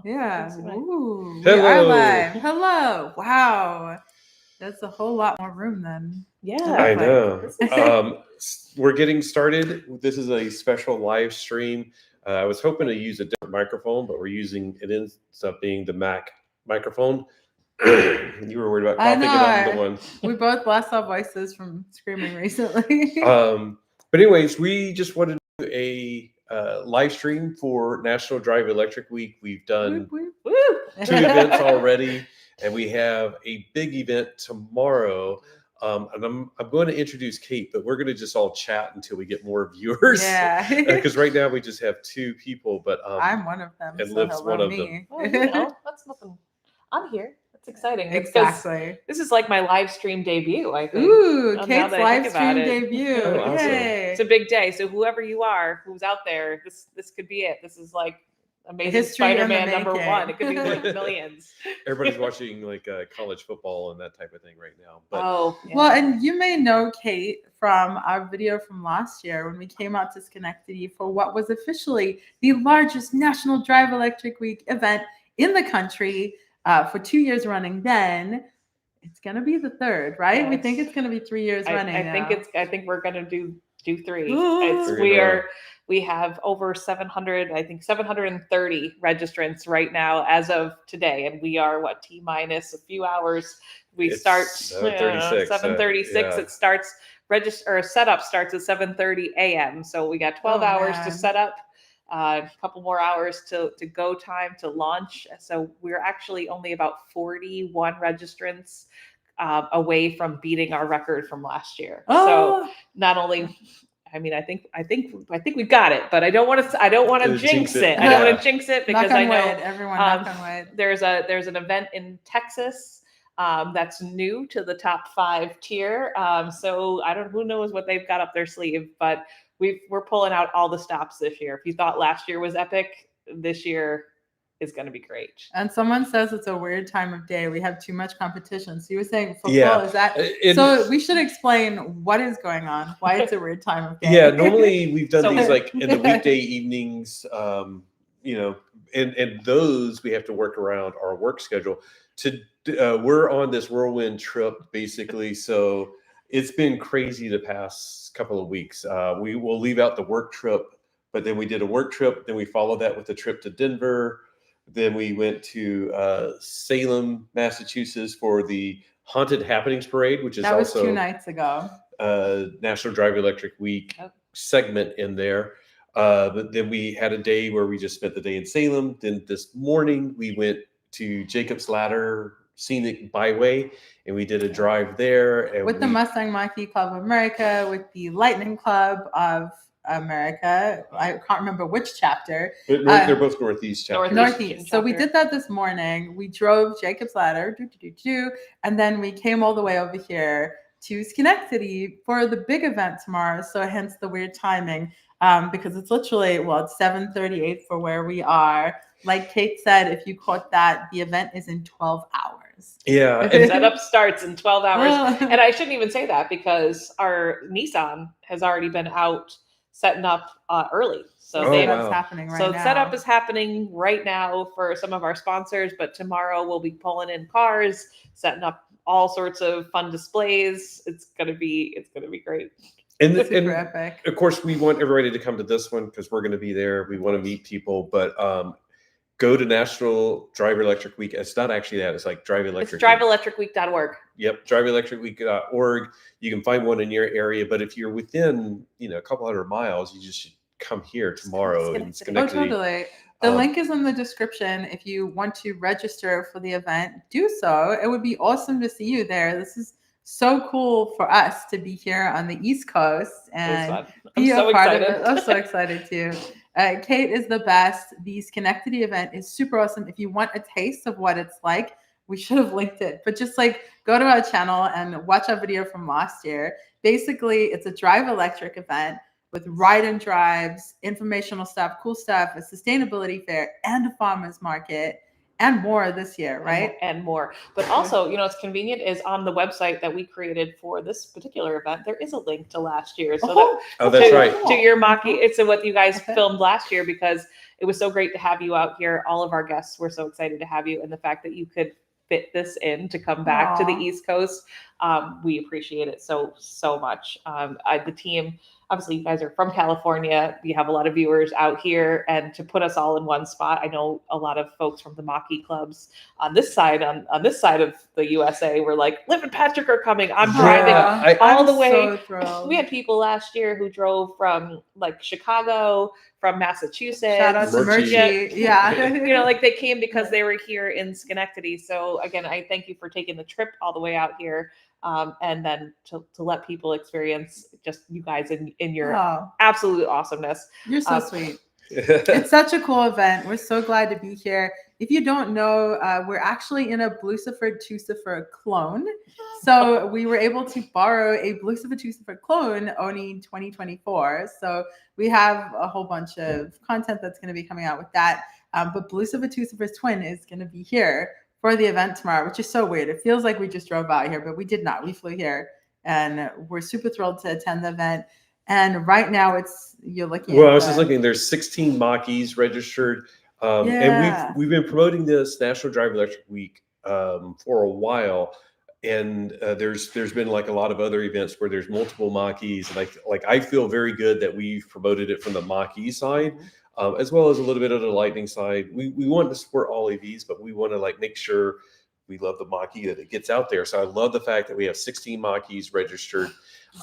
Yeah. Ooh, we Hello. are live. Hello. Wow. That's a whole lot more room than Yeah. I like. know. We're getting started. This is a special live stream. I was hoping to use a different microphone, but it ends up being the Mac microphone. You were worried about I coughing it on the one. We both lost our voices from screaming recently. But anyways, we just wanted to do a live stream for National Drive Electric Week. We've done Whoop, Woo! 2 events already, and we have a big event tomorrow. And I'm going to introduce Kate, but we're going to just all chat until we get more viewers. Yeah. Because right now we just have 2 people, but I'm one of them. and So Liv's hello one of me. Oh, you know, that's nothing. I'm here. That's exciting. It's 'cause Exactly. This is like my live stream debut, I think. Ooh, Now Kate's that I live think about stream it. debut. Oh, awesome. Yay. It's a big day. So whoever you are, who's out there, this could be it. This is like Amazing History in the Spider-Man number making. 1. It could be worth millions. everybody's watching like college football and that type of thing right now. But Oh, yeah. Well, and you may know Kate from our video from last year when we came out to Schenectady for what was officially the largest National Drive Electric Week event in the country for 2 years running. Then it's gonna be the third, right? Yeah, we think it's gonna be 3 years running. I think we're gonna do 3. Ooh. We have over 700, I think 730 registrants right now as of today, and we are T minus a few hours. We start 7:36. 7:36. Yeah. It starts setup starts at 7:30 a.m. So we got 12 Oh, hours man. to set up. A couple more hours to go time to launch. So we're actually only about 41 registrants away from beating our record from last year. Oh. So not only, I mean, I think we've got it, but I don't want to jinx it. I don't want to jinx it because knock on I know wood, everyone knock on wood. there's an event in Texas that's new to the top 5 tier. So who knows what they've got up their sleeve, but we're pulling out all the stops this year. If you thought last year was epic, this year is going to be great. And someone says it's a weird time of day. We have too much competition. So you were saying football, Yeah. is that? So we should explain what is going on, why it's a weird time of day. Yeah, normally we've done So- these like in the weekday evenings, and those we have to work around our work schedule. We're on this whirlwind trip basically, so it's been crazy the past couple of weeks. We will leave out the work trip, but then we did a work trip, then we followed that with a trip to Denver. Then we went to Salem, Massachusetts for the Haunted Happenings Parade, which is that was also 2 nights ago. National Drive Electric Week segment in there. But then we had a day where we just spent the day in Salem. Then this morning we went to Jacob's Ladder Scenic Byway and we did a drive there. And with the Mustang Mach-E Club of America, with the Lightning Club of America. I can't remember which chapter. But they're both Northeast chapters. Northeast. So we did that this morning. We drove Jacob's Ladder, and then we came all the way over here to Schenectady for the big event tomorrow. So hence the weird timing, because it's literally, it's 7:38 for where we are. Like Kate said, if you caught that, the event is in 12 hours. Yeah. And setup starts in 12 hours. And I shouldn't even say that because our Nissan has already been out setting up early. So that's happening right now. So setup is happening right now for some of our sponsors, but tomorrow we'll be pulling in cars, setting up all sorts of fun displays. It's gonna be great. And epic. Of course, we want everybody to come to this one because we're going to be there. We want to meet people, but go to National Drive Electric Week. It's not actually that. It's like Drive Electric. It's driveelectricweek.org. Yep, driveelectricweek.org. You can find one in your area, but if you're within, a couple hundred miles, you just should come here tomorrow in Schenectady. Oh, totally. The link is in the description. If you want to register for the event, do so. It would be awesome to see you there. This is so cool for us to be here on the East Coast and be a part of it. I'm so excited too. Kate is the best. The Schenectady event is super awesome. If you want a taste of what it's like, we should have linked it, but just go to our channel and watch our video from last year. Basically, it's a drive electric event with ride and drives, informational stuff, cool stuff, a sustainability fair, and a farmer's market. and more this year, right? And more. But also, you know, it's convenient is on the website that we created for this particular event. There is a link to last year, so that Oh, that's to, right. to your Mach-E. It's what you guys Okay. filmed last year, because it was so great to have you out here. All of our guests were so excited to have you, and the fact that you could fit this in to come back to the Aw. East Coast, we appreciate it so much. The team, obviously, you guys are from California. You have a lot of viewers out here, and to put us all in one spot, I know a lot of folks from the Mach-E clubs on this side of the USA were like, Liv and Patrick are coming. I'm driving Yeah, all I'm the way. so thrilled. We had people last year who drove from like Chicago, from Massachusetts. Shout out to Murchie. Murchie. Yeah. You know, like they came because they were here in Schenectady. So again, I thank you for taking the trip all the way out here, and then to let people experience just you guys in your Oh, absolute awesomeness. you're so sweet. It's such a cool event. We're so glad to be here. If you don't know, we're actually in a Blucifer Tucifer clone. So we were able to borrow a Blucifer Tucifer clone Oni 2024. So we have a whole bunch of content that's going to be coming out with that. But Blucifer Tucifer's twin is going to be here for the event tomorrow, which is so weird. It feels like we just drove out here, but we did not. We flew here, and we're super thrilled to attend the event. And right now you're looking Well, at I was just looking. There's 16 Mach-E's registered, Yeah. and we've been promoting this National Drive Electric Week for a while. And there's been like a lot of other events where there's multiple Mach-E's, and I feel very good that we've promoted it from the Mach-E side, as well as a little bit of the Lightning side. We want to support all EVs, but we want to like make sure we love the Mach-E, that it gets out there. So I love the fact that we have 16 Mach-E's registered.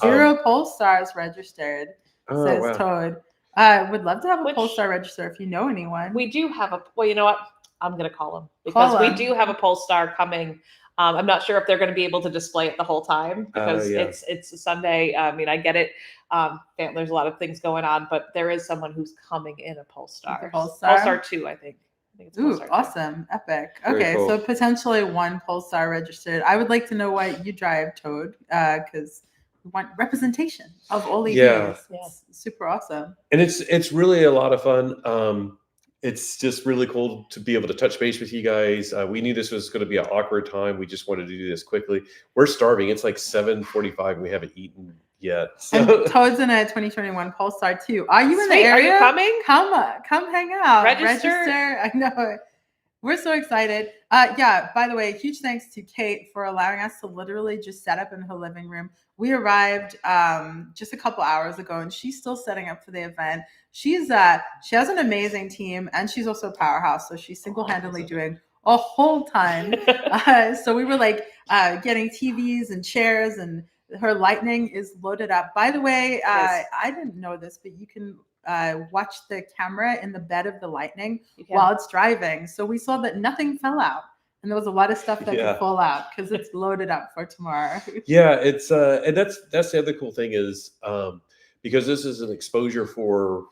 0 Polestars registered, Oh, says wow. Toad. Would love to have a Which- Polestar register if you know anyone. We do have well, you know what? I'm going to call them, Call because we 'em. do have a Polestar coming. I'm not sure if they're going to be able to display it the whole time, because Yeah. it's a Sunday. I mean, I get it. There's a lot of things going on, but there is someone who's coming in a Polestar. With a Polestar? Polestar 2, I think. It's Ooh, Polestar 2. awesome. Epic. Very Okay, cool. so potentially 1 Polestar registered. I would like to know what you drive, Toad, because we want representation of all EVs. Yeah. It's super awesome. And it's really a lot of fun. It's just really cool to be able to touch base with you guys. We knew this was going to be an awkward time. We just wanted to do this quickly. We're starving. It's like 7:45 and we haven't eaten yet. And So Toad's in a 2021 Polestar too. Are you in the Sweet. Are area? you coming? Come hang out. Register. I know. We're so excited. Yeah, by the way, huge thanks to Kate for allowing us to literally just set up in her living room. We arrived just a couple hours ago, and she's still setting up for the event. She has an amazing team, and she's also a powerhouse. So she's single-handedly doing a whole ton. So we were like getting TVs and chairs, and her Lightning is loaded up. By the way, Yes. I didn't know this, but you can watch the camera in the bed of the Lightning You can. while it's driving. So we saw that nothing fell out, and there was a lot of stuff that Yeah. could fall out because it's loaded up for tomorrow. yeah, it's and that's the other cool thing is because this is an exposure for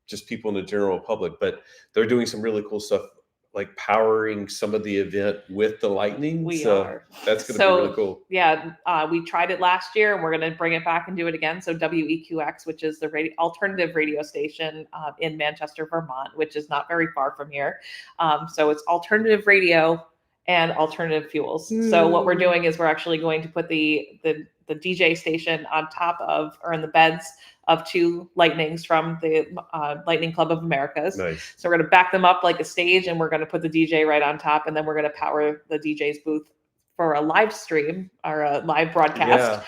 just people in the general public, but they're doing some really cool stuff like powering some of the event with the Lightning. We so are. that's going to So, be really cool. Yeah, we tried it last year, and we're going to bring it back and do it again. So WEQX, which is the alternative radio station in Manchester, Vermont, which is not very far from here. So it's alternative radio and alternative fuels. So what we're doing is we're actually going to put the DJ station on top of, or in the beds of 2 Lightnings from the Lightning Club of Americas. Nice. So we're going to back them up like a stage, and we're going to put the DJ right on top, and then we're going to power the DJ's booth for a live stream or a live broadcast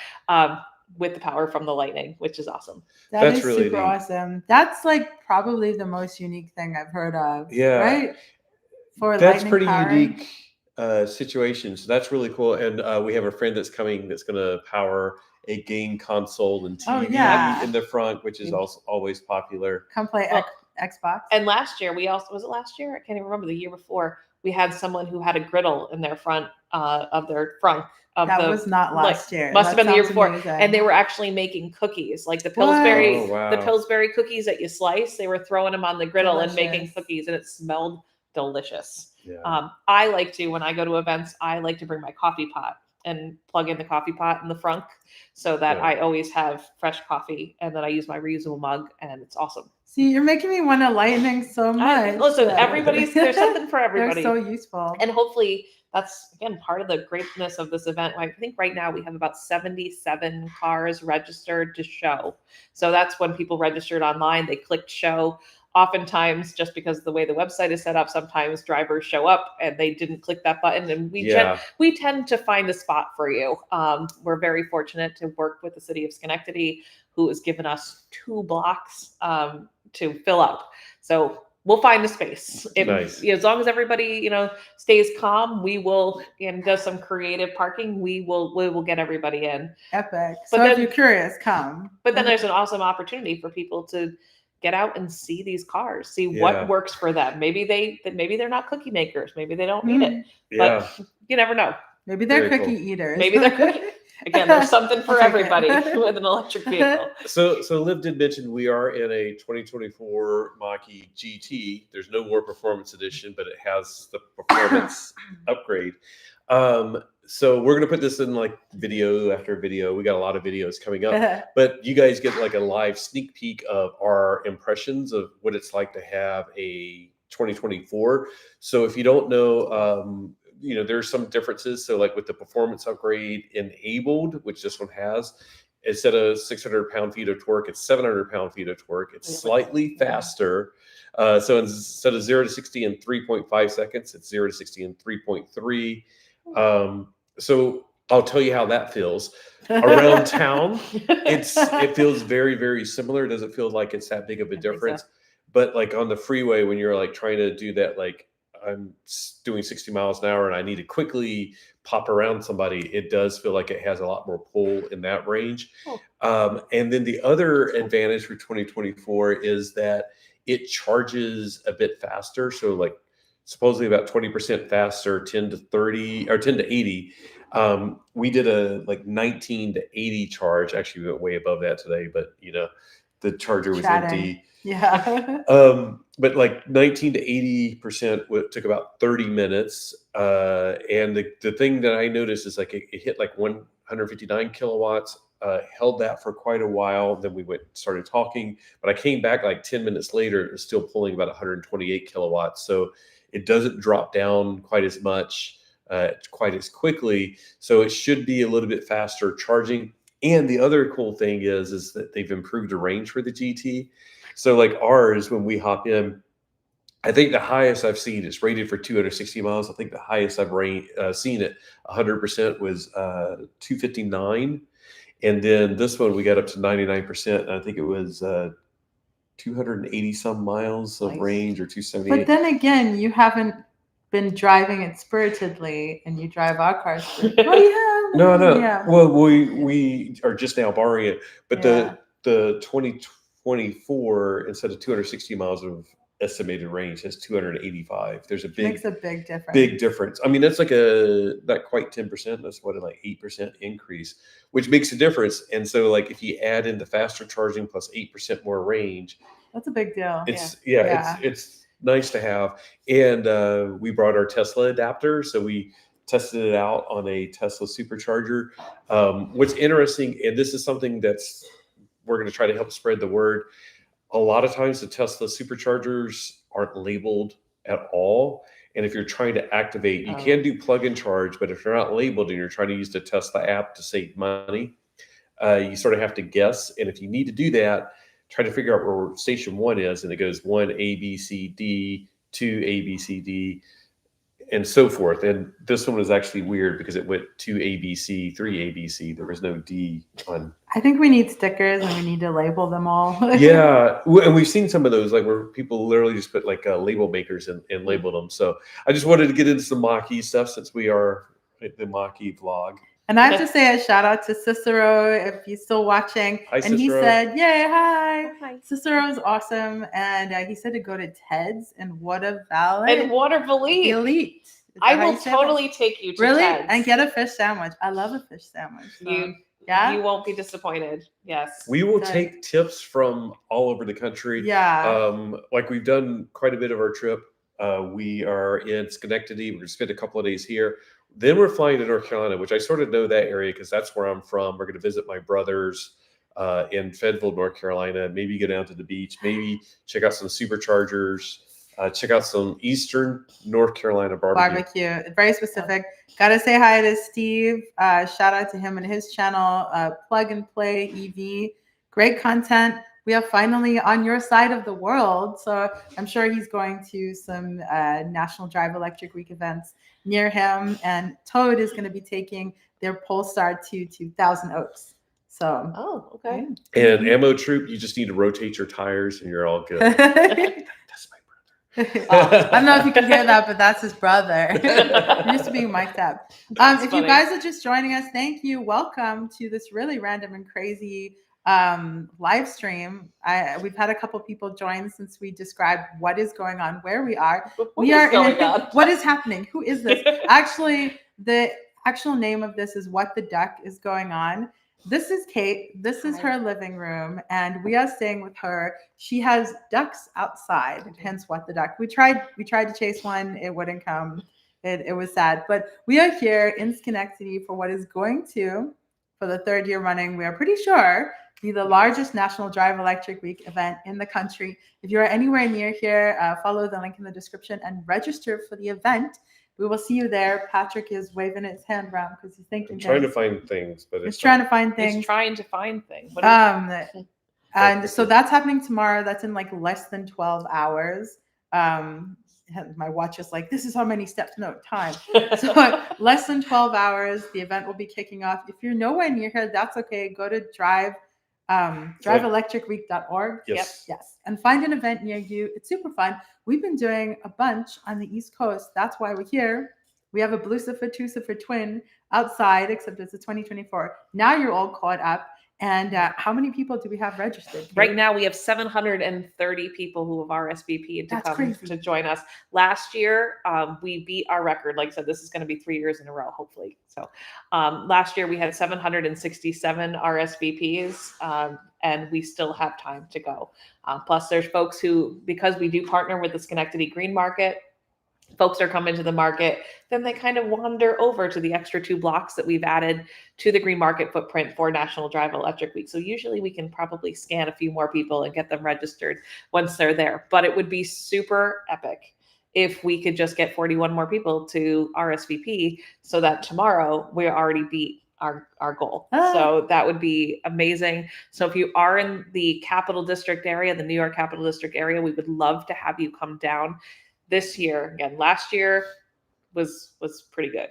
with the power from the Lightning, which is awesome. That's That's really super neat. awesome. That's like probably the most unique thing I've heard of. Yeah. Right? For That's Lightning pretty powering. unique situation. So that's really cool. And we have a friend that's coming that's going to power a game console and TV Oh, yeah. in the front, which is also always popular. Come play Well, Xbox. And last year, was it last year? I can't even remember. The year before, we had someone who had a griddle in their front of their front. That was not last year. Must have That been the year sounds before. amazing. And they were actually making cookies, like the Pillsbury, Oh, wow. the Pillsbury cookies that you slice. They were throwing them on the griddle and making Delicious. cookies, and it smelled delicious. Yeah. I like to, when I go to events, I like to bring my coffee pot and plug in the coffee pot in the front so that Yeah. I always have fresh coffee, and then I use my reusable mug, and it's awesome. See, you're making me want a lightning so much. Listen, there's something for They're everybody. so useful. And hopefully that's, again, part of the greatness of this event. I think right now we have about 77 cars registered to show. So that's when people registered online, they clicked show. Oftentimes, just because of the way the website is set up, sometimes drivers show up and they didn't click that button, and we tend to find a spot for you. We're very fortunate to work with the city of Schenectady, who has given us 2 blocks to fill up. So we'll find a space. Nice. As long as everybody, stays calm, we will, and does some creative parking, we will get everybody in. Epic. But so then, if you're curious, come. But then there's an awesome opportunity for people to get out and see these cars, see what works for them. Maybe they're not cookie makers. Maybe they don't need it. Yeah. But you never know. Maybe they're cookie eaters. Maybe they're cookie. Again, there's something for everybody with an electric vehicle. So Liv did mention we are in a 2024 Mach-E GT. There's no more performance edition, but it has the performance upgrade. So we're going to put this in like video after video. We got a lot of videos coming up, but you guys get like a live sneak peek of our impressions of what it's like to have a 2024. So if you don't know, there's some differences. So like with the performance upgrade enabled, which this one has, instead of 600 pound-feet of torque, it's 700 pound-feet of torque. It's slightly faster. So instead of 0 to 60 in 3.5 seconds, it's 0 to 60 in 3.3. So I'll tell you how that feels. Around town, it feels very, very similar. It doesn't feel like it's that big of a difference. But like on the freeway, when you're like trying to do that, like I'm doing 60 miles an hour and I need to quickly pop around somebody, it does feel like it has a lot more pull in that range. And then the other advantage for 2024 is that it charges a bit faster. So like supposedly about 20% faster, 10 to 30 or 10 to 80. We did a like 19 to 80 charge. Actually, we went way above that today, but the charger was empty. Yeah. But like 19 to 80% took about 30 minutes. And the thing that I noticed is like it hit like 159 kilowatts, held that for quite a while. Then we started talking, but I came back like 10 minutes later, it was still pulling about 128 kilowatts. So it doesn't drop down quite as much, quite as quickly. So it should be a little bit faster charging. And the other cool thing is that they've improved the range for the GT. So like ours, when we hop in, I think the highest I've seen is rated for 260 miles. I think the highest I've seen it 100% was 259. And then this one, we got up to 99%. And I think it was 280 some miles of range, or 278. But then again, you haven't been driving it spiritedly, and you drive our cars. No. Yeah. Well, we are just now borrowing it, but the 2024, instead of 260 miles of estimated range, has 285. There's makes a big difference. Big difference. I mean, that's like not quite 10%. That's like 8% increase, which makes a difference. And so like if you add in the faster charging plus 8% more range, that's a big deal. It's nice to have. And we brought our Tesla adapter, so we tested it out on a Tesla supercharger. What's interesting, and this is something we're going to try to help spread the word. A lot of times the Tesla superchargers aren't labeled at all. And if you're trying to activate, you can do plug and charge, but if you're not labeled and you're trying to use the Tesla app to save money, you sort of have to guess. And if you need to do that, try to figure out where station 1 is. And it goes 1 A, B, C, D, 2 A, B, C, D, and so forth. And this one was actually weird because it went 2 ABC, 3 ABC. There was no D on. I think we need stickers and we need to label them all. Yeah. And we've seen some of those, like where people literally just put like label makers and label them. So I just wanted to get into some Mach-E stuff since we are the Mach-E vlog. And I have to say a shout out to Cicero if he's still watching. Hi, and he Cicero. said, "Yay, hi!" Hi. Cicero is awesome, and he said to go to Ted's in Water Valley. And Waterville Elite. I will totally take you to Ted's. And get a fish sandwich. I love a fish sandwich. So. You won't be disappointed. Yes. We will take tips from all over the country. Yeah. Like we've done quite a bit of our trip. We are in Schenectady. We're going to spend a couple of days here. Then we're flying to North Carolina, which I sort of know that area because that's where I'm from. We're going to visit my brothers in Fayetteville, North Carolina. Maybe go down to the beach. Maybe check out some superchargers. Check out some Eastern North Carolina barbecue. Very specific. Gotta say hi to Steve. Shout out to him and his channel, Plug and Play EV. Great content. We are finally on your side of the world. So I'm sure he's going to some National Drive Electric Week events near him. And Toad is going to be taking their Polestar 2 to Thousand Oaks. So, oh, okay. And Ammo Troop, you just need to rotate your tires and you're all good. That's my brother. I don't know if you can hear that, but that's his brother. He used to be mic'd up. If you guys are just joining us, thank you. Welcome to this really random and crazy live stream. We've had a couple people join since we described what is going on, where we are. What is happening? Who is this? Actually, the actual name of this is What the Duck is Going On. This is Kate. This is her living room, and we are staying with her. She has ducks outside, hence What the Duck. We tried to chase one. It wouldn't come. It was sad. But we are here in Schenectady for what is going to, for the third year running, we are pretty sure, be the largest National Drive Electric Week event in the country. If you are anywhere near here, follow the link in the description and register for the event. We will see you there. Patrick is waving his hand around because he's thinking. I'm trying to find things, but he's trying to find things. He's trying to find things. And so that's happening tomorrow. That's in like less than 12 hours. My watch is like, this is how many steps. No, time. So less than 12 hours, the event will be kicking off. If you're nowhere near here, that's okay. Go to driveelectricweek.org. Yes. Yes. And find an event near you. It's super fun. We've been doing a bunch on the East Coast. That's why we're here. We have a Blucifer, Tucifer twin outside, except it's a 2024. Now you're all caught up. And how many people do we have registered? Right now, we have 730 people who have RSVP'd to come to join us. Last year, we beat our record. Like I said, this is going to be 3 years in a row, hopefully. So last year, we had 767 RSVPs, and we still have time to go. Plus, there's folks who, because we do partner with the Schenectady Green Market, folks are coming to the market, then they kind of wander over to the extra 2 blocks that we've added to the Green Market footprint for National Drive Electric Week. So usually we can probably scan a few more people and get them registered once they're there. But it would be super epic if we could just get 41 more people to RSVP so that tomorrow we already beat our goal. So that would be amazing. So if you are in the Capital District area, the New York Capital District area, we would love to have you come down. This year, again, last year was pretty good.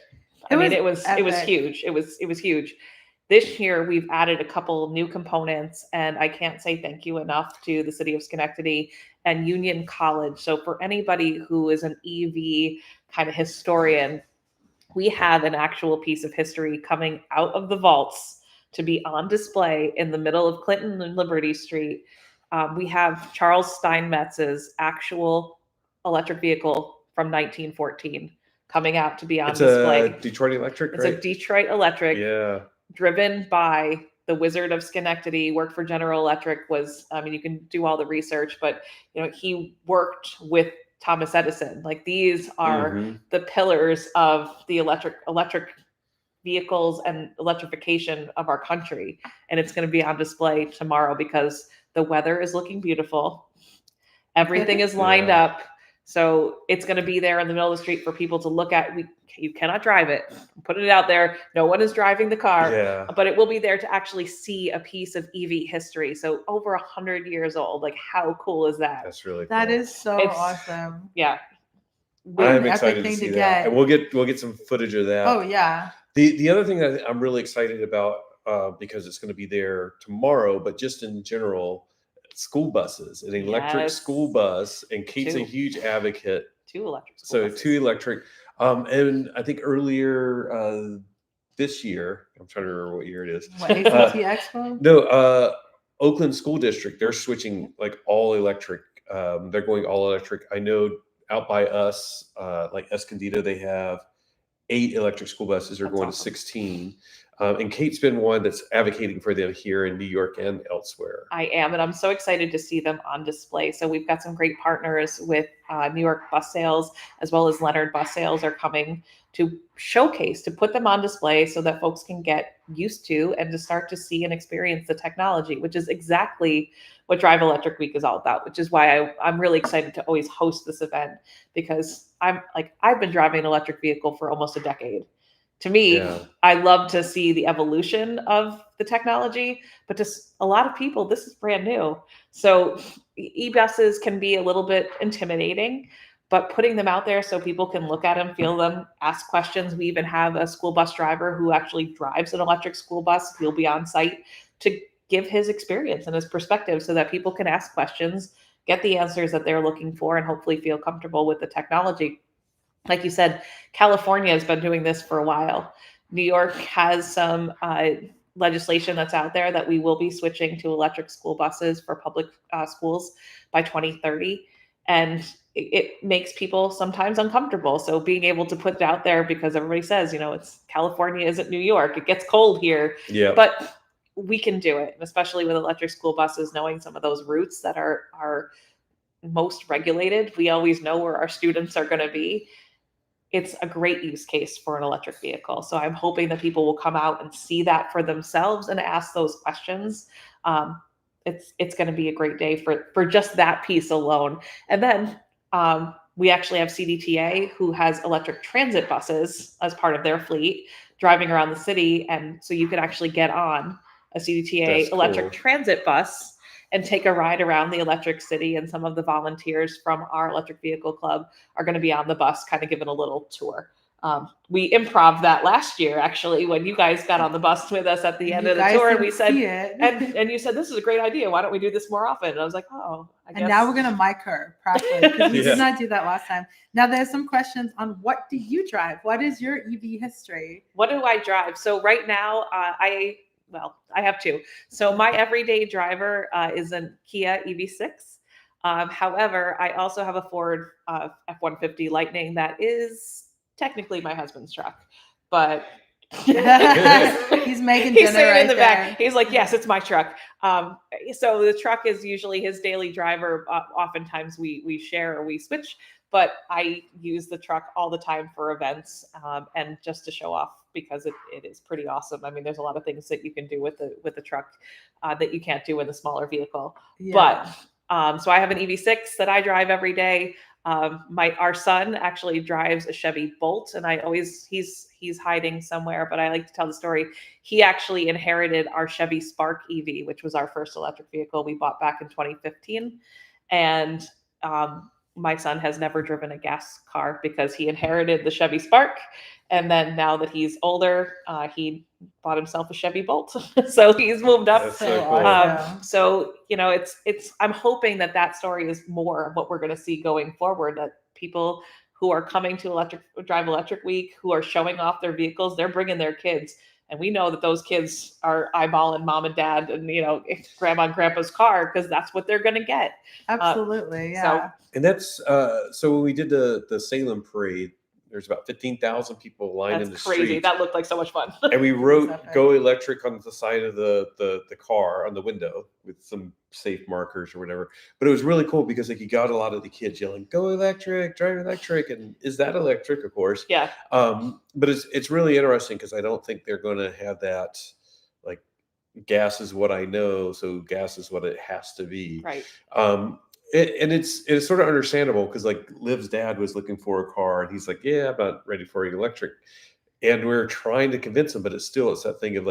It was huge. It was huge. This year we've added a couple new components, and I can't say thank you enough to the city of Schenectady and Union College. So for anybody who is an EV kind of historian, we have an actual piece of history coming out of the vaults to be on display in the middle of Clinton and Liberty Street. We have Charles Steinmetz's actual electric vehicle from 1914 coming out to be on display. It's a Detroit Electric, It's a Detroit Electric. Yeah. Driven by the Wizard of Schenectady, worked for General Electric, you can do all the research, but he worked with Thomas Edison. Like, these are the pillars of the electric vehicles and electrification of our country. And it's going to be on display tomorrow because the weather is looking beautiful. Everything is lined up. So it's going to be there in the middle of the street for people to look at. You cannot drive it. I'm putting it out there. No one is driving the car, but it will be there to actually see a piece of EV history. So over 100 years old. Like, how cool is that? That's really cool. That is so awesome. Yeah. I'm excited to see that. And we'll get some footage of that. Oh yeah. The other thing that I'm really excited about, because it's going to be there tomorrow, but just in general, school buses, an electric school bus, and Kate's a huge advocate. 2 electric school buses. 2 electric. And I think earlier this year, I'm trying to remember what year it is. What, ACT Expo? No, Oakland School District, they're switching like all electric. They're going all electric. I know out by us, like Escondido, they have 8 electric school buses. They're going to 16. And Kate's been one that's advocating for them here in New York and elsewhere. I am, and I'm so excited to see them on display. So we've got some great partners with New York Bus Sales, as well as Leonard Bus Sales are coming to showcase, to put them on display so that folks can get used to and to start to see and experience the technology, which is exactly what Drive Electric Week is all about, which is why I'm really excited to always host this event, because I've been driving an electric vehicle for almost a decade. To me, Yeah. I love to see the evolution of the technology, but to a lot of people, this is brand new. So e-buses can be a little bit intimidating, but putting them out there so people can look at them, feel them, ask questions. We even have a school bus driver who actually drives an electric school bus. He'll be on site to give his experience and his perspective so that people can ask questions, get the answers that they're looking for, and hopefully feel comfortable with the technology. Like you said, California has been doing this for a while. New York has some legislation that's out there that we will be switching to electric school buses for public schools by 2030. And it makes people sometimes uncomfortable. So being able to put it out there, because everybody says, it's California isn't New York. It gets cold here. Yeah. But we can do it, and especially with electric school buses, knowing some of those routes that are most regulated. We always know where our students are going to be. It's a great use case for an electric vehicle. So I'm hoping that people will come out and see that for themselves and ask those questions. It's going to be a great day for just that piece alone. And then we actually have CDTA, who has electric transit buses as part of their fleet, driving around the city. And so you can actually get on a CDTA electric transit bus and take a ride around the electric city. And some of the volunteers from our electric vehicle club are going to be on the bus, kind of giving a little tour. We improv that last year, actually, when you guys got on the bus with us at the end of the tour, and we said, and you said, this is a great idea. Why don't we do this more often? And I was like, I guess. And now we're going to mic her properly, because we did not do that last time. Now there's some questions on what do you drive? What is your EV history? What do I drive? So right now, I have two. So my everyday driver is a Kia EV6. However, I also have a Ford F-150 Lightning that is technically my husband's truck, but he's making dinner saying in the there. back. He's like, yes, it's my truck. So the truck is usually his daily driver. Oftentimes we share or we switch, but I use the truck all the time for events and just to show off, because it is pretty awesome. I mean, there's a lot of things that you can do with the truck that you can't do in the smaller vehicle. Yeah. But so I have an EV6 that I drive every day. Our son actually drives a Chevy Bolt, and he's hiding somewhere, but I like to tell the story. He actually inherited our Chevy Spark EV, which was our first electric vehicle we bought back in 2015. And my son has never driven a gas car because he inherited the Chevy Spark. And then now that he's older, he bought himself a Chevy Bolt. So he's moved up. That's so cool. So, I'm hoping that story is more of what we're going to see going forward, that people who are coming to Drive Electric Week, who are showing off their vehicles, they're bringing their kids. And we know that those kids are eyeballing mom and dad and, grandma and grandpa's car, because that's what they're going to get. Absolutely. Yeah. And that's, so when we did the Salem parade, there's about 15,000 people lined in the street. That's crazy. That looked like so much fun. And we wrote "Go Electric" on the side of the car on the window with some safe markers or whatever. But it was really cool because you got a lot of the kids yelling, "Go electric, drive electric," and is that electric? Of course. Yeah. But it's really interesting because I don't think they're going to have that, like, gas is what I know, so gas is what it has to be. Right. It's sort of understandable, because Liv's dad was looking for a car and he's like, yeah, I'm not ready for an electric. And we're trying to convince him, but it's that thing of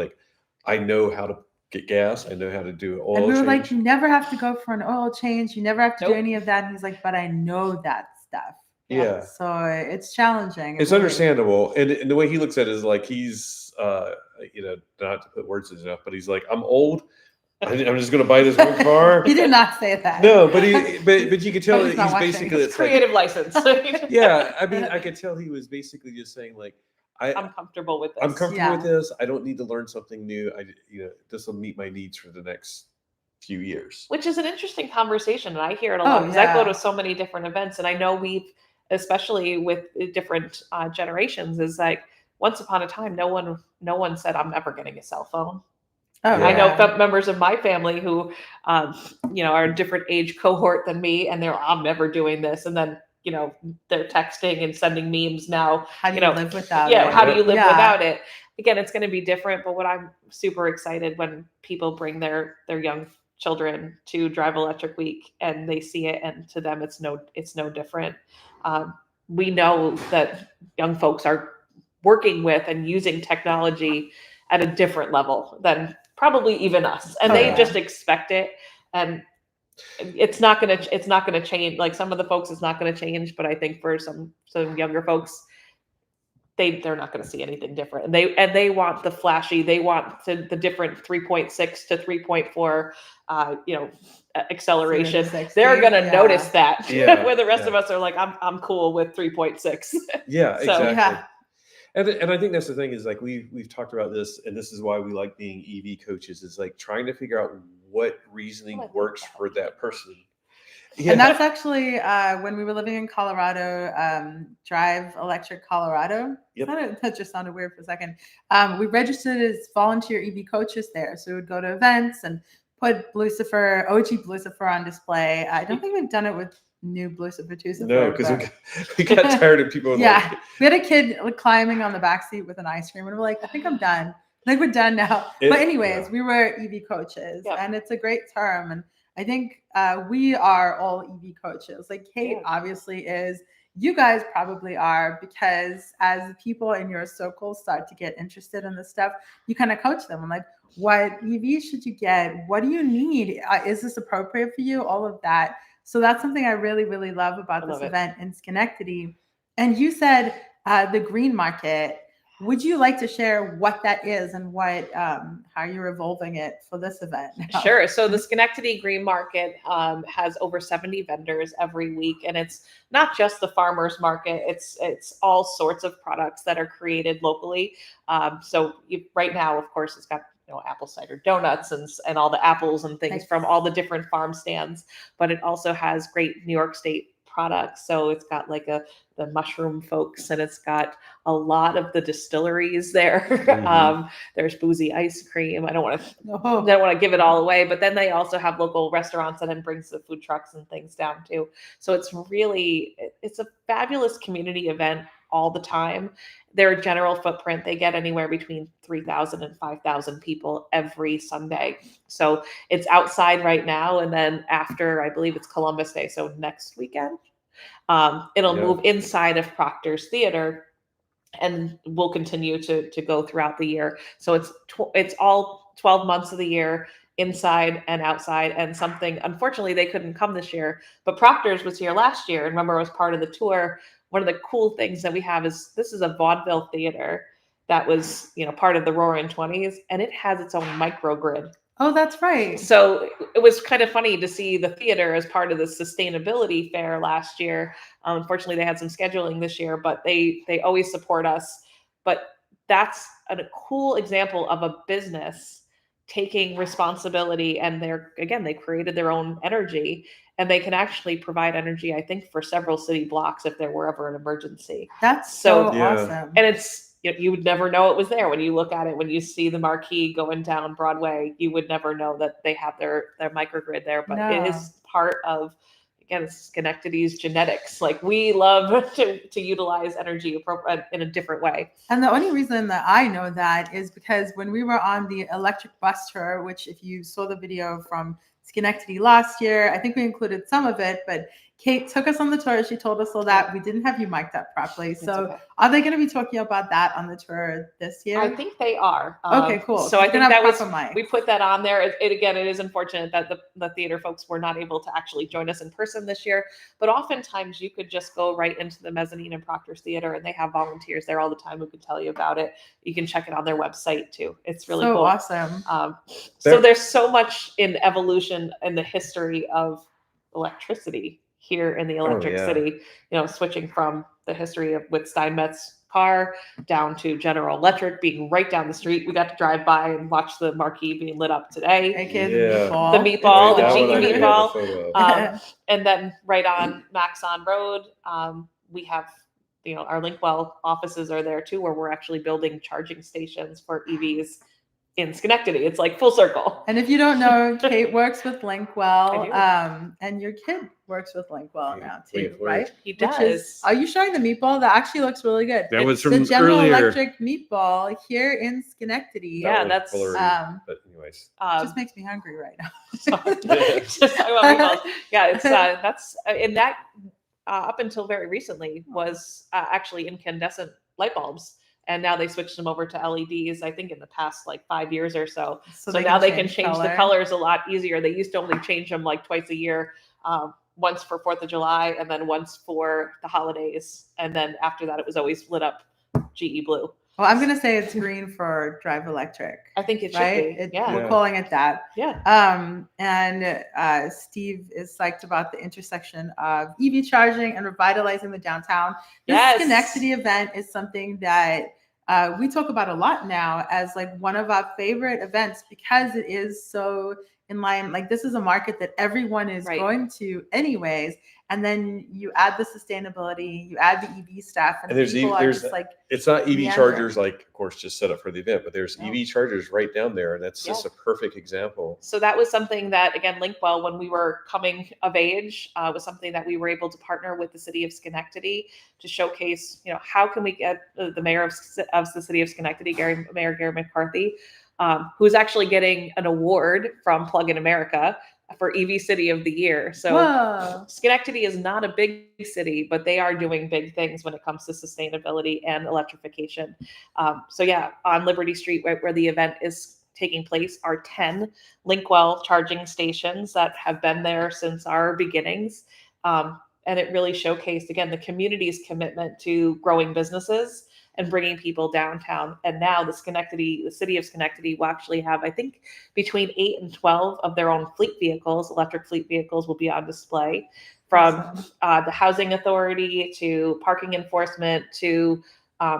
I know how to get gas. I know how to do oil change. And we were like, you never have to go for an oil change. You never have to do any of that. And he's like, but I know that stuff. Yeah. So it's challenging. It's understandable. And the way he looks at it is he's, not to put words in his mouth, but he's like, I'm old. I'm just going to buy this one car. He did not say that. No, but you could tell he's basically it's creative license. Yeah, I mean, I could tell he was basically just saying I'm comfortable with this. I'm comfortable with this. I don't need to learn something new. This will meet my needs for the next few years. Which is an interesting conversation, and I hear it a lot because I go to so many different events, and I know especially with different generations, is once upon a time, no one said, I'm never getting a cell phone. Oh, I know yeah. members of my family who, are a different age cohort than me, and I'm never doing this. And then, they're texting and sending memes now. How do you live without Yeah, it? how do you live Yeah. without it? Again, it's going to be different. But what I'm super excited when people bring their young children to Drive Electric Week and they see it, and to them it's no different. We know that young folks are working with and using technology at a different level than probably even us, and they just expect it, and it's not gonna change. Like some of the folks, it's not gonna change, but I think for some younger folks, they're not going to see anything different, and they want the flashy, they want the different 3.6 to 3.4 acceleration. They're going to notice that, where the rest of us are like, I'm cool with 3.6. Yeah, So, exactly. And I think that's the thing is like we've talked about this, and this is why we like being EV coaches, is like trying to figure out what reasoning works for that person. Yeah. And that's actually when we were living in Colorado, Drive Electric Colorado. Yep. That just sounded weird for a second. We registered as volunteer EV coaches there. So we would go to events and put OG Blucifer on display. I don't think we've done it with new Blucifer 2. No, because we got tired of people. Yeah. We had a kid climbing on the backseat with an ice cream, and we're like, I think I'm done. I think we're done now. But anyways, we were EV coaches, and it's a great term. And I think we are all EV coaches. Like Kate obviously is. You guys probably are, because as people in your circle start to get interested in this stuff, you kind of coach them. I'm like, what EV should you get? What do you need? Is this appropriate for you? All of that. So that's something I really, really love about this event in Schenectady. And you said the green market. Would you like to share what that is and what how you're evolving it for this event now? Sure. So the Schenectady Green Market has over 70 vendors every week, and it's not just the farmers market. It's all sorts of products that are created locally. Right now, of course, it's got apple cider donuts and all the apples and things from all the different farm stands, but it also has great New York State products. So it's got like the mushroom folks, and it's got a lot of the distilleries there. Mm-hmm. There's boozy ice cream. I don't want to give it all away, but then they also have local restaurants that then brings the food trucks and things down too. So it's a fabulous community event all the time. Their general footprint, they get anywhere between 3,000 and 5,000 people every Sunday. So it's outside right now. And then after, I believe it's Columbus Day, so next weekend, it'll move inside of Proctor's Theater, and we'll continue to go throughout the year. So it's all 12 months of the year, inside and outside. And something, unfortunately, they couldn't come this year, but Proctor's was here last year. And remember, it was part of the tour. One of the cool things that we have is this is a vaudeville theater that was, part of the Roaring 20s, and it has its own microgrid. Oh, that's right. So it was kind of funny to see the theater as part of the sustainability fair last year. Unfortunately, they had some scheduling this year, but they always support us. But that's a cool example of a business taking responsibility, and they created their own energy, and they can actually provide energy, I think, for several city blocks if there were ever an emergency. That's so awesome. And it's, you would never know it was there. When you look at it, when you see the Mach-E going down Broadway, you would never know that they have their microgrid there, but it is part of, again, Schenectady's genetics. Like, we love to utilize energy in a different way. And the only reason that I know that is because when we were on the electric bus tour, which if you saw the video from Schenectady last year, I think we included some of it, but Kate took us on the tour. She told us all that. We didn't have you mic'd up properly. So are they going to be talking about that on the tour this year? I think they are. Okay, cool. So I think that we put that on there. It is unfortunate that the theater folks were not able to actually join us in person this year, but oftentimes you could just go right into the mezzanine in Proctor's Theater, and they have volunteers there all the time who can tell you about it. You can check it on their website too. It's really cool. Awesome. So there's so much in evolution in the history of electricity here in the electric city, switching from the history with Steinmetz car down to General Electric being right down the street. We got to drive by and watch the Mach-E being lit up today. The meatball, the Mach-E meatball. And then right on Maxon Road, we have our Linkwell offices are there too, where we're actually building charging stations for EVs in Schenectady. It's like full circle. And if you don't know, Kate works with Linkwell, I and your kid works with Linkwell now too, Wait, right? He Which does. is, are you showing the meatball? That actually looks really good. That was The from General earlier. Electric meatball here in Schenectady. Yeah, was that's blurry, but anyways. Just makes me hungry right now. Just talking about meatballs. Yeah, it's that's and that up until very recently was actually incandescent light bulbs. And now they switched them over to LEDs, I think in the past like 5 years or so. So now they can change the colors a lot easier. They used to only change them like twice a year, once for 4th of July and then once for the holidays. And then after that, it was always lit up GE blue. Well, I'm going to say it's green for Drive Electric. I think it should be. Yeah. We're calling it that. Yeah. And Steve is psyched about the intersection of EV charging and revitalizing the downtown. This Schenectady event is something that we talk about a lot now as like one of our favorite events because it is so in line. Like this is a market that everyone is going to anyways. And then you add the sustainability, you add the EV stuff, and there's like, it's not EV chargers, like of course, just set up for the event, but there's EV chargers right down there. And that's just a perfect example. So that was something that, again, Linkwell, when we were coming of age, was something that we were able to partner with the city of Schenectady to showcase, how can we get the mayor of the city of Schenectady, Mayor Gary McCarthy, who's actually getting an award from Plug in America for EV City of the Year. So Schenectady is not a big city, but they are doing big things when it comes to sustainability and electrification. So yeah, on Liberty Street, where the event is taking place, are 10 Linkwell charging stations that have been there since our beginnings. And it really showcased, again, the community's commitment to growing businesses and bringing people downtown. And now the city of Schenectady will actually have, I think, between 8 and 12 of their own fleet vehicles, electric fleet vehicles will be on display, from the housing authority to parking enforcement to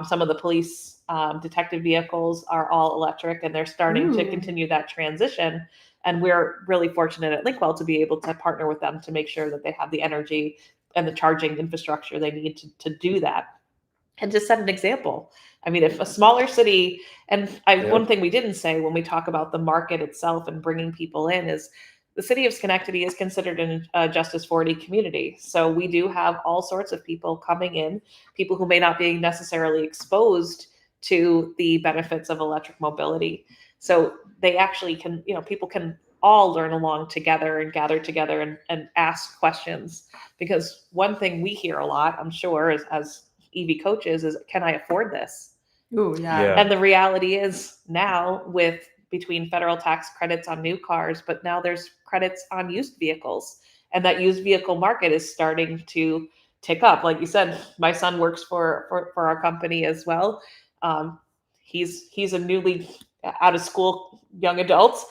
some of the police detective vehicles are all electric, and they're starting to continue that transition. And we're really fortunate at Linkwell to be able to partner with them to make sure that they have the energy and the charging infrastructure they need to do that. And to set an example, I mean, if a smaller city, one thing we didn't say when we talk about the market itself and bringing people in is the city of Schenectady is considered a Justice 40 community. So we do have all sorts of people coming in, people who may not be necessarily exposed to the benefits of electric mobility. So they actually can, people can all learn along together and gather together and ask questions. Because one thing we hear a lot, I'm sure, as EV coaches is, can I afford this? Ooh, yeah. And the reality is now with between federal tax credits on new cars, but now there's credits on used vehicles, and that used vehicle market is starting to tick up. Like you said, my son works for our company as well. He's a newly out of school young adult.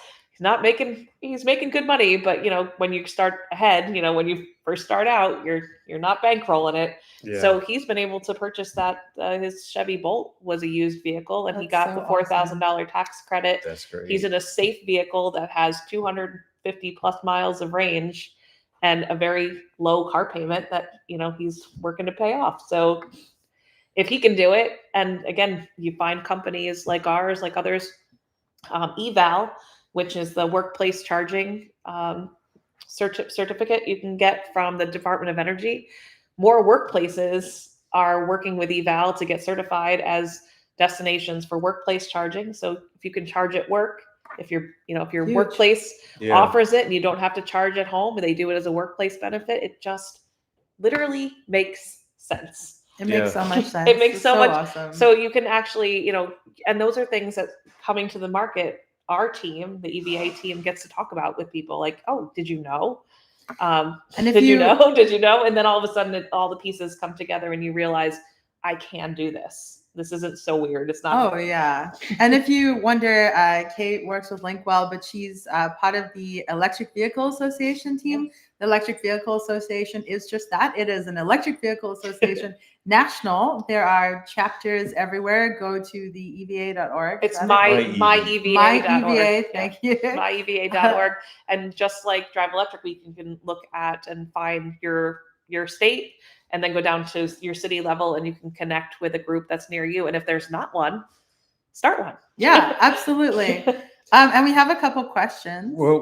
He's making good money, but when you start ahead, when you first start out, you're not bankrolling it. Yeah. So he's been able to purchase that. His Chevy Bolt was a used vehicle, and he got the $4,000 tax credit. That's great. He's in a safe vehicle that has 250 plus miles of range and a very low car payment that he's working to pay off. So if he can do it, and again, you find companies like ours, like others, eval, which is the workplace charging certificate you can get from the Department of Energy. More workplaces are working with eval to get certified as destinations for workplace charging. So if you can charge at work, if your workplace offers it and you don't have to charge at home, and they do it as a workplace benefit, it just literally makes sense. It makes so much sense. It makes so much. Awesome. So you can actually, and those are things that coming to the market, our team, the EVA team, gets to talk about with people like, oh, did you know? And if did you know? And then all of a sudden all the pieces come together and you realize I can do this. This isn't so weird. It's not. Oh, yeah. And if you wonder, Kate works with Linkwell, but she's part of the Electric Vehicle Association team. The Electric Vehicle Association is just that. It is an electric vehicle association national. There are chapters everywhere. Go to the EVA.org. It's myeva.org. Thank you. myeva.org. And just like Drive Electric Week, you can look at and find your state and then go down to your city level and you can connect with a group that's near you. And if there's not one, start one. Yeah, absolutely. And we have a couple questions. Well,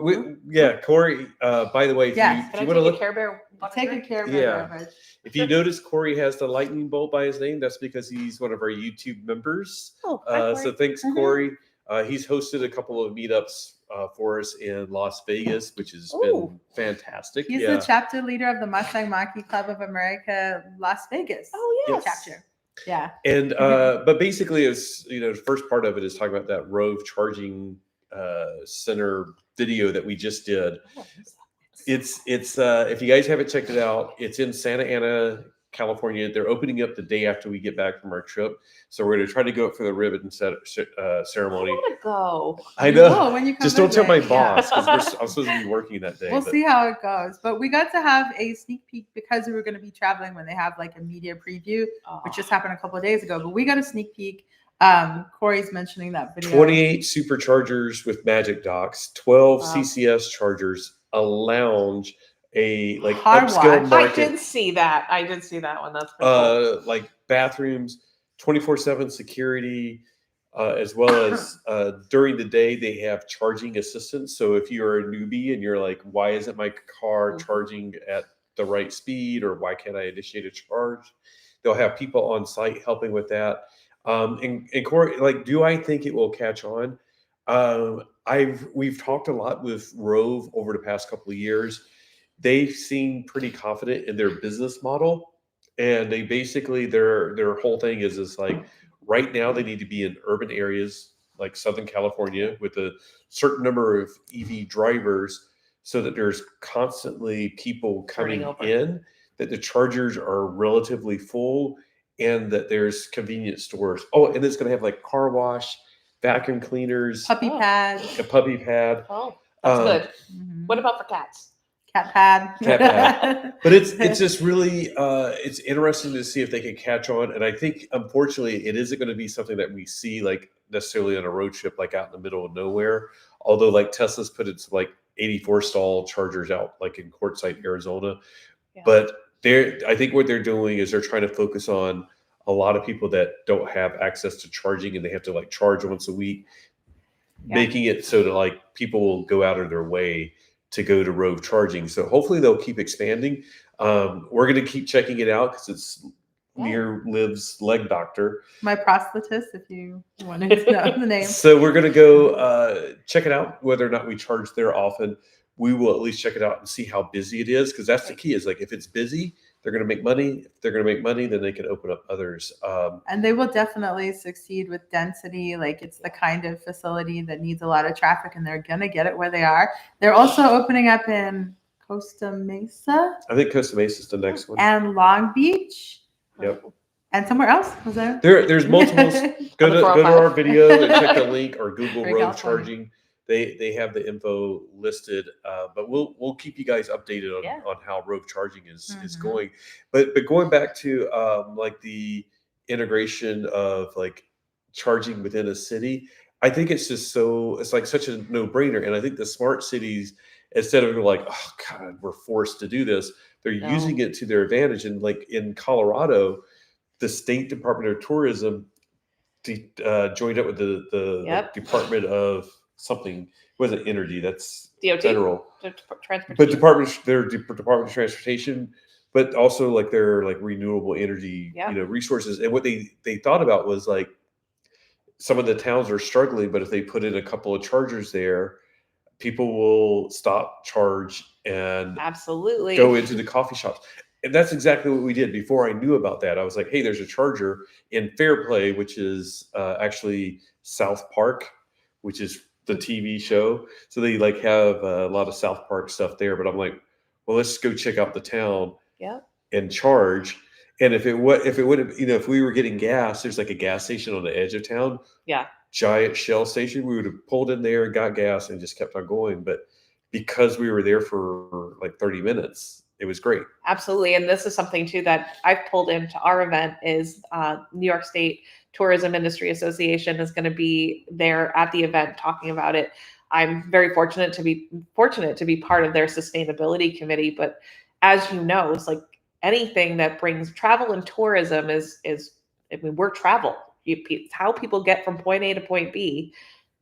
Corey, by the way, if Yes. you Can I want to take a look, Care Bear? Take a Care Yeah. Bear beverage. if you notice Corey has the lightning bolt by his name, that's because he's one of our YouTube members. Oh, hi, So Corey. thanks, Mhm. Corey. He's hosted a couple of meetups for us in Las Vegas, which has Ooh. been fantastic. He's the chapter leader of the Mustang Mach-E Club of America, Las Vegas. Oh, yes. Chapter. Yeah. And but basically, it's the first part of it is talking about that Rove charging center video that we just did. Oh, It's if you guys haven't checked it out, it's in Santa Ana, California. They're opening up the day after we get back from our trip, so we're going to try to go up for the ribbon ceremony. I want to go. I know. Oh, when you come Just don't tell my visit, yeah. boss because I'm supposed to be working that day. We'll but- see how it goes. But we got to have a sneak peek because we were going to be traveling when they have like a media preview, which just happened a couple of days ago. But we got a sneak peek. Corey's mentioning that video. 28 superchargers with Magic Docks, 12 Wow. CCS chargers, a lounge, a like Car upscale wash. I market, did see that. I did see that one. That's pretty cool. like bathrooms, 24/7 security, as well as during the day they have charging assistance. So if you're a newbie and you're like, why isn't my car Mhm. charging at the right speed, or why can't I initiate a charge? They'll have people on site helping with that. And Corey, like, do I think it will catch on? We've talked a lot with Rove over the past couple of years. They seem pretty confident in their business model, and they basically their whole thing is like right now they need to be in urban areas like Southern California with a certain number of EV drivers, so that there's constantly people coming Turning over. in, that the chargers are relatively full, and that there's convenience stores. Oh, and it's going to have like car wash, vacuum cleaners, Puppy Oh. pad. a puppy pad. Oh, that's good. Mhm. What about for cats? Cat pad. Cat pad. But it's just really it's interesting to see if they can catch on. And I think unfortunately it isn't going to be something that we see like necessarily on a road trip like out in the middle of nowhere. Although like Tesla's put its like 84 stall chargers out like in Quartzsite, Arizona. Yeah. But I think what they're doing is they're trying to focus on a lot of people that don't have access to charging and they have to like charge once a week, Yeah. making it so that like people will go out of their way to go to Rove charging. So hopefully they'll keep expanding. We're going to keep checking it out because it's near Liv's leg doctor. My prosthetist, if you wanted to know the name. So we're going to go check it out. Whether or not we charge there often, we will at least check it out and see how busy it is. Because that's the key is like, if it's busy, they're going to make money. If they're going to make money, then they can open up others. And they will definitely succeed with density. Like it's the kind of facility that needs a lot of traffic and they're going to get it where they are. They're also opening up in Costa Mesa I think Costa Mesa is the next one. and Long Beach Yep. and somewhere else. Was there? There's multiples. Go On the to 405. our video and check the link or Google Very Road California. charging. They have the info listed, but we'll keep you guys updated on, Yeah. on how Rove charging is Mhm. going. But going back to like the integration of like charging within a city, I think it's just it's like such a no brainer. And I think the smart cities, instead of like, oh God, we're forced to do this, they're No. using it to their advantage. And like in Colorado, the State Department of Tourism joined up with the Yep. Department of something. It wasn't energy, that's DOT. federal. Transportation. But their Department of Transportation, but also like their like renewable energy, Yeah. resources. And what they thought about was like some of the towns are struggling, but if they put in a couple of chargers there, people will stop, charge, and Absolutely. go into the coffee shops. And that's exactly what we did. Before I knew about that, I was like, hey, there's a charger in Fairplay, which is actually South Park, which is the TV show. So they like have a lot of South Park stuff there. But I'm like, well, let's go check out the town Yep. and charge. And if it would have, if we were getting gas, there's like a gas station on the edge of town. Yeah. Giant Shell station. We would have pulled in there and got gas and just kept on going. But because we were there for like 30 minutes, it was great. Absolutely. And this is something too that I've pulled into our event is New York State Tourism Industry Association is going to be there at the event talking about it. I'm very fortunate to be part of their sustainability committee. But as you know, it's like anything that brings travel and tourism is I mean, we're travel. It's how people get from point A to point B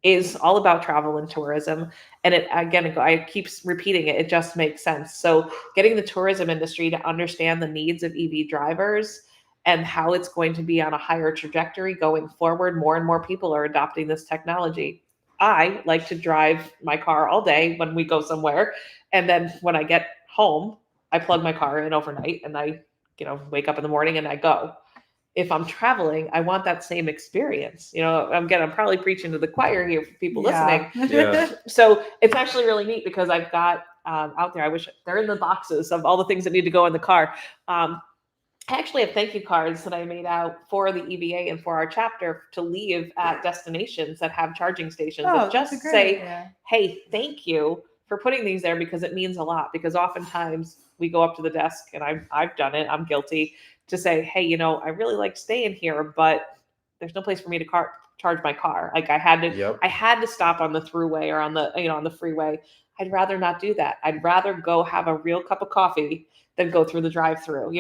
is all about travel and tourism. And it, again, I keep repeating it, it just makes sense. So getting the tourism industry to understand the needs of EV drivers and how it's going to be on a higher trajectory going forward, more and more people are adopting this technology. I like to drive my car all day when we go somewhere. And then when I get home, I plug my car in overnight and I, wake up in the morning and I go. If I'm traveling, I want that same experience. I'm probably preaching to the choir here for people listening. Yeah. So it's actually really neat because I've got out there, I wish they're in the boxes of all the things that need to go in the car. I actually have thank you cards that I made out for the EVA and for our chapter to leave at destinations that have charging stations that just say, hey, thank you for putting these there because it means a lot. Because oftentimes we go up to the desk, and I've done it, I'm guilty, to say, hey, I really like staying here, but there's no place for me to charge my car. Like I had to stop on the thruway or on the freeway. I'd rather not do that. I'd rather go have a real cup of coffee than go through the drive-through,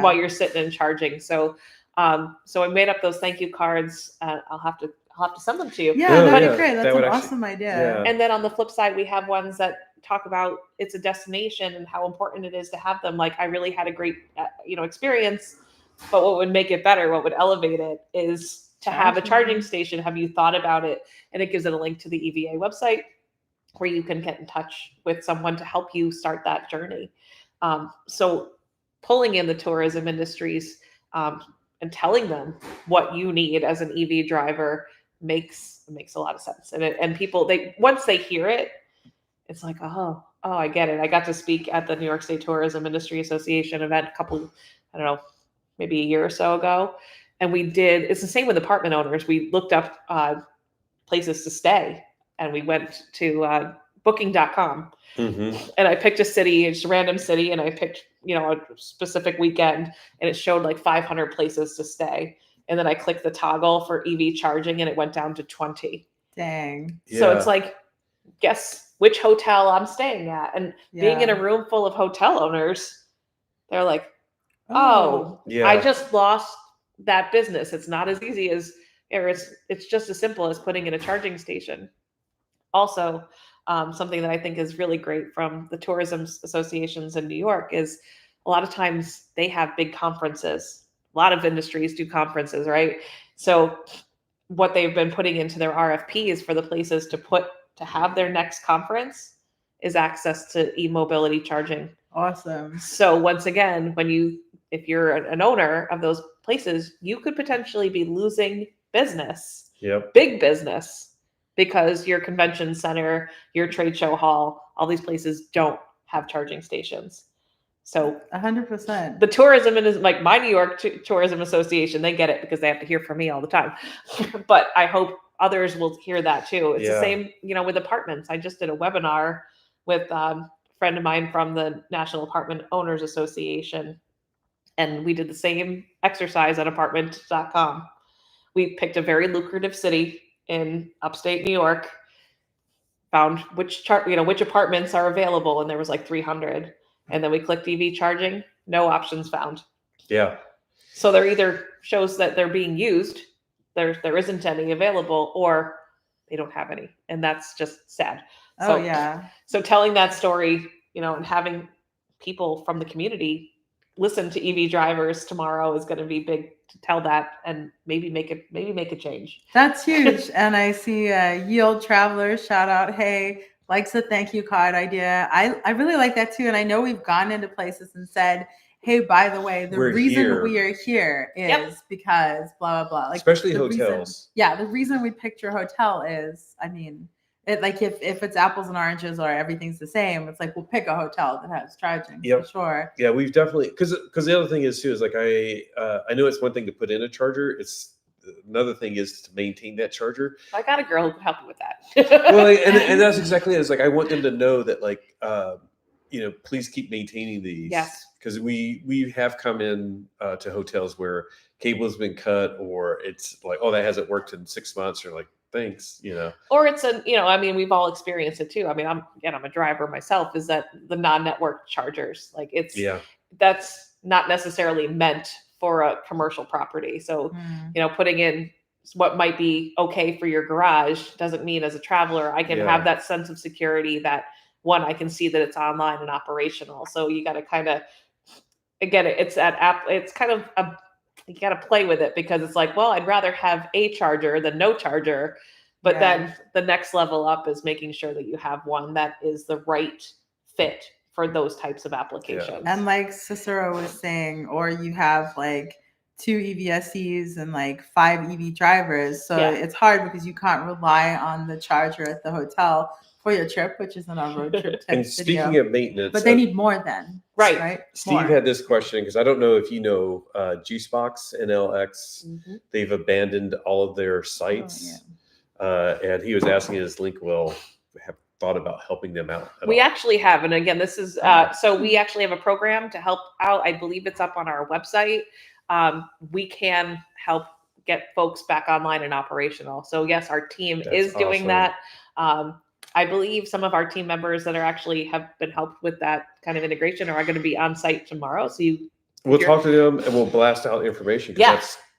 while you're sitting and charging. So I made up those thank you cards. I'll have to send them to you. Yeah, that'd be great. That's an awesome idea. Yeah. And then on the flip side, we have ones that talk about it's a destination and how important it is to have them. Like I really had a great, experience, but what would make it better, what would elevate it is to have a charging station. Have you thought about it? And it gives it a link to the EVA website where you can get in touch with someone to help you start that journey. So pulling in the tourism industries and telling them what you need as an EV driver makes a lot of sense. And people, once they hear it, it's like, oh, I get it. I got to speak at the New York State Tourism Industry Association event maybe a year or so ago. And it's the same with apartment owners. We looked up places to stay and we went to booking.com. Mm-hmm. And I picked a city, just a random city, and I picked, a specific weekend, and it showed like 500 places to stay. And then I clicked the toggle for EV charging, and it went down to 20. Dang. So it's like, guess which hotel I'm staying at. And being in a room full of hotel owners, they're like, I just lost that business. It's not as easy as, it's just as simple as putting in a charging station. Also, something that I think is really great from the tourism associations in New York is a lot of times they have big conferences. A lot of industries do conferences, right? So what they've been putting into their RFPs for the places to have their next conference is access to e-mobility charging. Awesome. So once again, if you're an owner of those places, you could potentially be losing business, big business, because your convention center, your trade show hall, all these places don't have charging stations. So 100%. the tourism is like my New York Tourism Association, they get it because they have to hear from me all the time. But I hope others will hear that too. It's the same, with apartments. I just did a webinar with a friend of mine from the National Apartment Owners Association. And we did the same exercise at apartment.com. We picked a very lucrative city in upstate New York, found which apartments are available, and there was like 300. And then we clicked EV charging, no options found. Yeah. So there either shows that they're being used, there isn't any available, or they don't have any, and that's just sad. So telling that story, and having people from the community listen to EV drivers tomorrow is going to be big to tell that and maybe make a change. That's huge. And I see Yield Traveler shout out, hey, likes the thank you card idea. I really like that too. And I know we've gone into places and said, hey, by the way, the reason we are here is because blah, blah, blah. Like, especially hotels. The reason we picked your hotel is, like if it's apples and oranges or everything's the same, it's like we'll pick a hotel that has charging for sure. Yeah, we've definitely because the other thing is too is like I know it's one thing to put in a charger. It's another thing is to maintain that charger. I got a girl who can help me with that. Well, and that's exactly it. It's like I want them to know that please keep maintaining these. Yes. Because we have come in to hotels where cable has been cut or it's like, oh, that hasn't worked in 6 months. Or like, thanks, Or it's we've all experienced it too. I'm a driver myself, is that the non-network chargers, like that's not necessarily meant for a commercial property. So, Mm. putting in what might be okay for your garage doesn't mean as a traveler, I can have that sense of security that one, I can see that it's online and operational. So you got to kind of, again, it's kind of you got to play with it, because it's like, well, I'd rather have a charger than no charger. But then the next level up is making sure that you have one that is the right fit for those types of applications. And like Cicero was saying, or you have like 2 EVSEs and like 5 EV drivers. So it's hard because you can't rely on the charger at the hotel for your trip, which isn't a road trip type And speaking of maintenance, but they need more then, right? Steve had this question, because I don't know if you know, Juicebox and LX, they've abandoned all of their sites. And he was asking, is Linkwell have thought about helping them out? We actually have. And again, this is, so we actually have a program to help out. I believe it's up on our website. We can help get folks back online and operational. So yes, our team is doing that. I believe some of our team members that are actually have been helped with that kind of integration are going to be on site tomorrow. So we'll talk to them and we'll blast out information.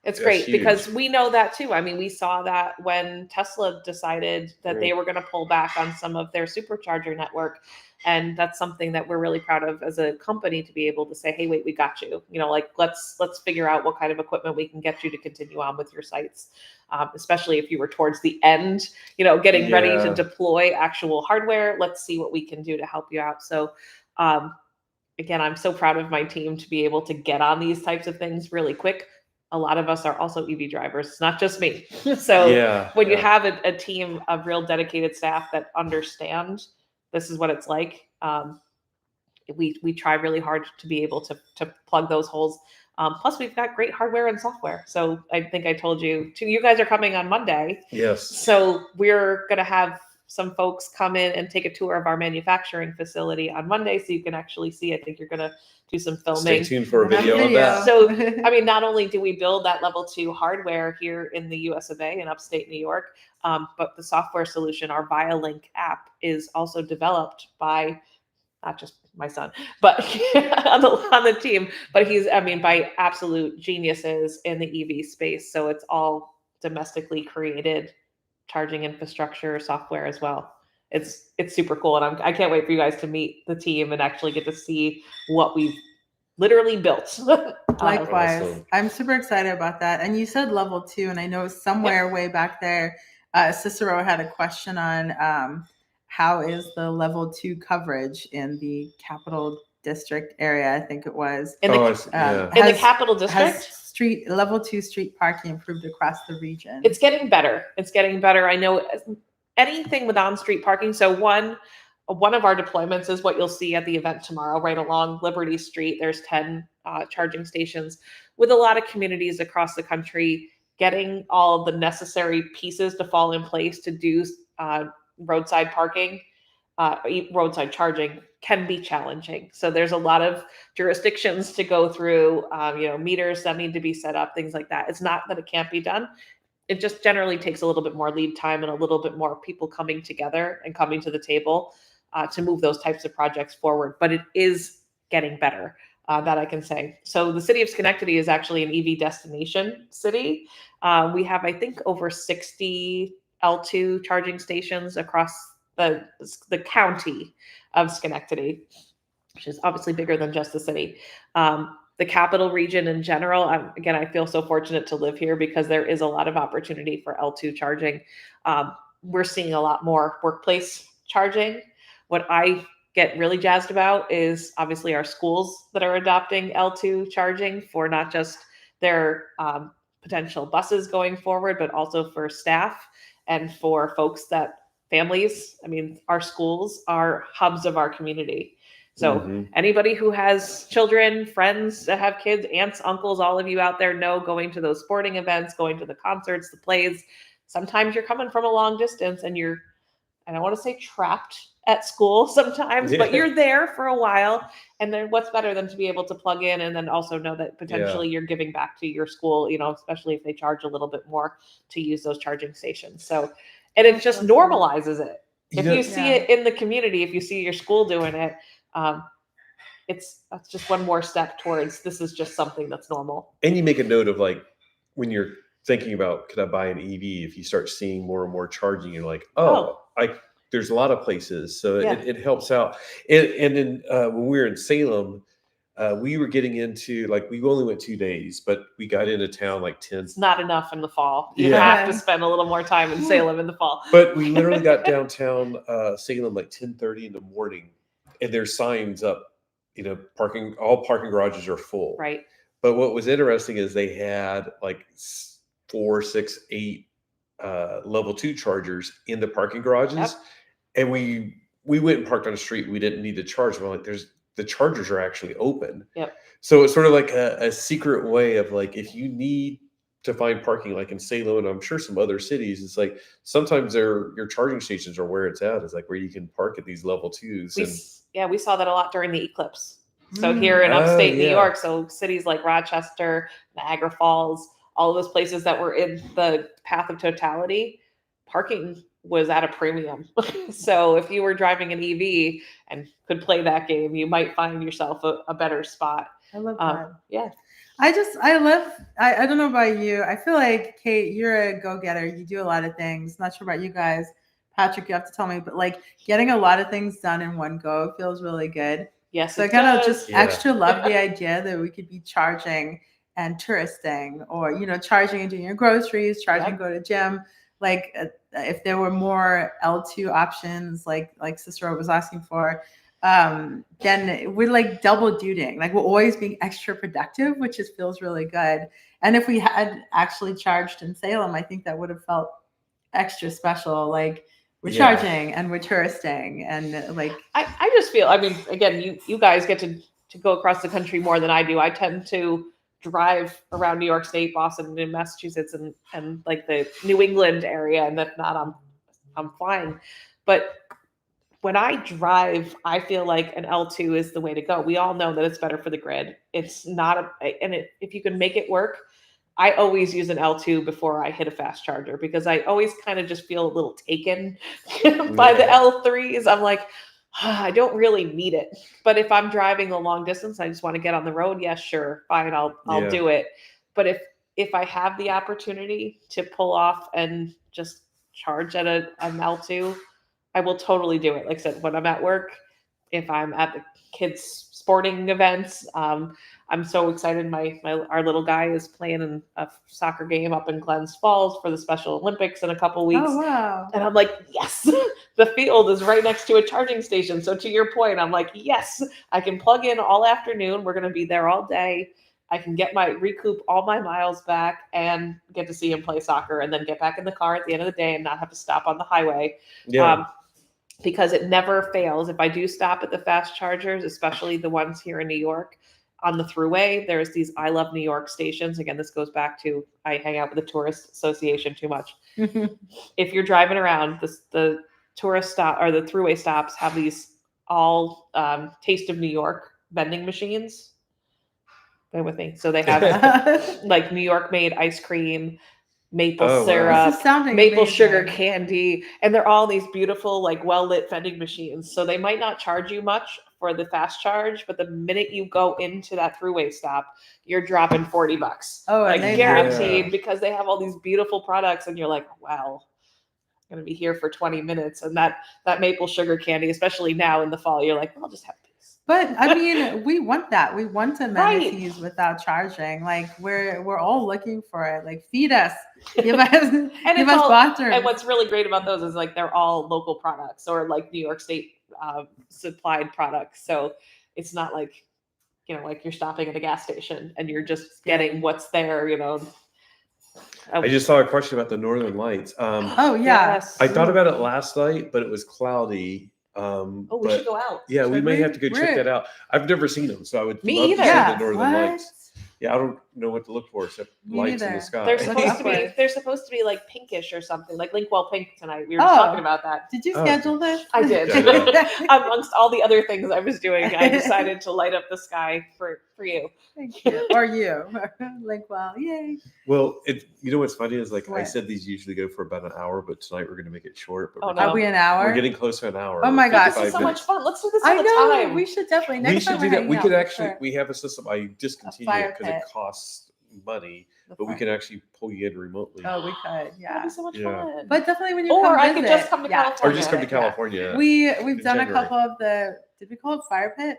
It's great because we know that too. I mean, we saw that when Tesla decided that they were going to pull back on some of their supercharger network. And that's something that we're really proud of as a company, to be able to say, hey, wait, we got you. Like, let's figure out what kind of equipment we can get you to continue on with your sites. Especially if you were towards the end, getting ready to deploy actual hardware. Let's see what we can do to help you out. So, again, I'm so proud of my team to be able to get on these types of things really quick. A lot of us are also EV drivers. It's not just me. So when you have a team of real dedicated staff that understand this is what it's like, we try really hard to be able to plug those holes. Plus, we've got great hardware and software. So I think I told you, you guys are coming on Monday. Yes. So we're going to have some folks come in and take a tour of our manufacturing facility on Monday, so you can actually see. I think you're going to do some filming. Stay tuned for a video of that. So, I mean, not only do we build that level 2 hardware here in the US of A in upstate New York, but the software solution, our ViaLink app, is also developed by not just my son, but on the team, but by absolute geniuses in the EV space. So it's all domestically created charging infrastructure software as well. It's super cool. And I can't wait for you guys to meet the team and actually get to see what we've literally built. Likewise. Awesome. I'm super excited about that. And you said level 2, and I know somewhere way back there, Cicero had a question on how is the level 2 coverage in the Capital District area, I think it was. In the Capital District? Level 2 street parking improved across the region. It's getting better. I know anything with on-street parking. So one of our deployments is what you'll see at the event tomorrow, right along Liberty Street. There's 10 charging stations with a lot of communities across the country getting all the necessary pieces to fall in place to do roadside parking. Roadside charging can be challenging. So there's a lot of jurisdictions to go through, meters that need to be set up, things like that. It's not that it can't be done. It just generally takes a little bit more lead time and a little bit more people coming together and coming to the table to move those types of projects forward. But it is getting better, that I can say. So the city of Schenectady is actually an EV destination city. We have, I think, over 60 L2 charging stations across the county of Schenectady, which is obviously bigger than just the city. The capital region in general, again, I feel so fortunate to live here because there is a lot of opportunity for L2 charging. We're seeing a lot more workplace charging. What I get really jazzed about is obviously our schools that are adopting L2 charging for not just their potential buses going forward, but also for staff and for folks families. I mean, our schools are hubs of our community. So anybody who has children, friends that have kids, aunts, uncles, all of you out there know going to those sporting events, going to the concerts, the plays, sometimes you're coming from a long distance and you're, I don't want to say trapped at school sometimes, but you're there for a while. And then what's better than to be able to plug in and then also know that potentially you're giving back to your school, especially if they charge a little bit more to use those charging stations. So, and it just normalizes it. If you see it in the community, if you see your school doing it, that's just one more step towards this is just something that's normal. And you make a note of like when you're thinking about could I buy an EV, if you start seeing more and more charging, you're like, there's a lot of places. So it helps out. And then when we were in Salem, we were getting into like we only went 2 days, but we got into town like 10. It's not enough in the fall. You have to spend a little more time in Salem in the fall. But we literally got downtown Salem like 10:30 in the morning, and there's signs up. All parking garages are full. Right. But what was interesting is they had like 4, 6, 8 level 2 chargers in the parking garages. Yep. And we went and parked on the street. We didn't need to charge. We're like, the chargers are actually open. Yep. So it's sort of like a secret way of like, if you need to find parking, like in Salem, and I'm sure some other cities, it's like sometimes your charging stations are where it's at. It's like where you can park at these level 2s. We saw that a lot during the eclipse. So here in upstate New York, so cities like Rochester, Niagara Falls, all of those places that were in the path of totality, parking was at a premium. So if you were driving an EV and could play that game, you might find yourself a better spot. I love that. Yeah. I don't know about you. I feel like, Kate, you're a go-getter. You do a lot of things. Not sure about you guys. Patrick, you have to tell me, but like getting a lot of things done in one go feels really good. Yes. So I kind of just extra love the idea that we could be charging and touristing, or, charging and doing your groceries, charging, go to gym. Like if there were more L2 options, like Cicero was asking for, then we're like double dutying. Like we're always being extra productive, which just feels really good. And if we had actually charged in Salem, I think that would have felt extra special. Like we're charging and we're touristing, and like I just feel, I mean, again, you guys get to go across the country more than I do. I tend to drive around New York State, Boston, and Massachusetts, and like the New England area, and if not, I'm fine. But when I drive, I feel like an L2 is the way to go. We all know that it's better for the grid. It's not if you can make it work, I always use an L2 before I hit a fast charger, because I always kind of just feel a little taken by the L3s. I'm like, I don't really need it. But if I'm driving a long distance, I just want to get on the road. Yes, sure, fine, I'll do it. But if I have the opportunity to pull off and just charge at an L2, I will totally do it. Like I said, when I'm at work, if I'm at the kids' sporting events, I'm so excited. Our little guy is playing in a soccer game up in Glens Falls for the Special Olympics in a couple weeks. Oh, wow. And I'm like, yes, the field is right next to a charging station. So to your point, I'm like, yes, I can plug in all afternoon. We're going to be there all day. I can recoup all my miles back and get to see him play soccer, and then get back in the car at the end of the day and not have to stop on the highway. Yeah. Because it never fails. If I do stop at the fast chargers, especially the ones here in New York, on the thruway, there's these I Love New York stations. Again, this goes back to I hang out with the tourist association too much. If you're driving around, the tourist stop or the thruway stops have these all Taste of New York vending machines. Bear with me. So they have like New York made ice cream, maple syrup, maple sugar candy, and they're all these beautiful, like well-lit vending machines. So they might not charge you much for the fast charge, but the minute you go into that thruway stop, you're dropping $40. Oh, like guaranteed, because they have all these beautiful products, and you're like, wow, I'm gonna be here for 20 minutes. And that maple sugar candy, especially now in the fall, you're like, I'll just have these. But I mean, we want that. We want amenities without charging. Like we're all looking for it. Like feed us, give us bathrooms. And what's really great about those is like they're all local products, or like New York State supplied products. So it's not like, like you're stopping at a gas station and you're just getting what's there. I just saw a question about the Northern Lights. Oh yeah, yes. I thought about it last night, but it was cloudy. We should go out. Yeah, we may have to go check that out. I've never seen them, so I would Me love either. to see the Northern Lights. Yeah, know what to look for except Me lights in neither. the sky. They're Look supposed to be like pinkish or something, like Linkwell pink tonight. We were Oh. just talking about that. Did you Oh. schedule this? I did. Yeah, Amongst all the other things I was doing, I decided to light up the sky for you. Thank you. Or you. Like, well, yay. Well, you know what's funny is like I What? said these usually go for about an hour, but tonight we're going to make it short. But Oh, we're no. Are getting, we an hour? we're getting close to an hour. Oh my We're gosh. This 55 is so minutes. much fun. Let's do this I all the know. time. We should definitely. We Next should time do we're that. hanging We out, could for actually. sure. We have a system. I discontinued fire it because it pit. costs money, The but we fire. can actually pull you in remotely, Oh, we could. That'd Yeah. be so much Yeah. fun. But definitely when you Or come I visit. could just come to Yeah. California. or just come to Yeah. California. We've done a January. couple of the. Did we call it fire pit?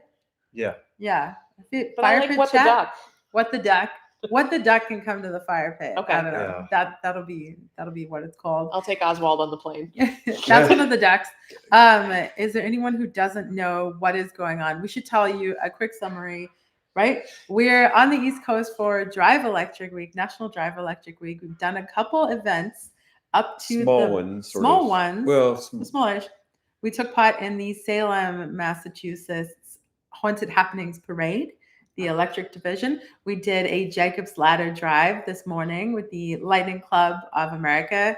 Yeah. Yeah. But I like what the chat. duck. What the duck? What the duck can come to the fire pit. Okay. I don't know. That'll be what it's called. I'll take Oswald on the plane. That's one of the ducks. Is there anyone who doesn't know what is going on? We should tell you a quick summary, right? We're on the East Coast for Drive Electric Week, National Drive Electric Week. We've done a couple events up to Small ones. Sort small of. ones. Well, Smallish. We took part in the Salem, Massachusetts Haunted Happenings Parade, the electric division. We did a Jacob's Ladder drive this morning with the Lightning Club of America,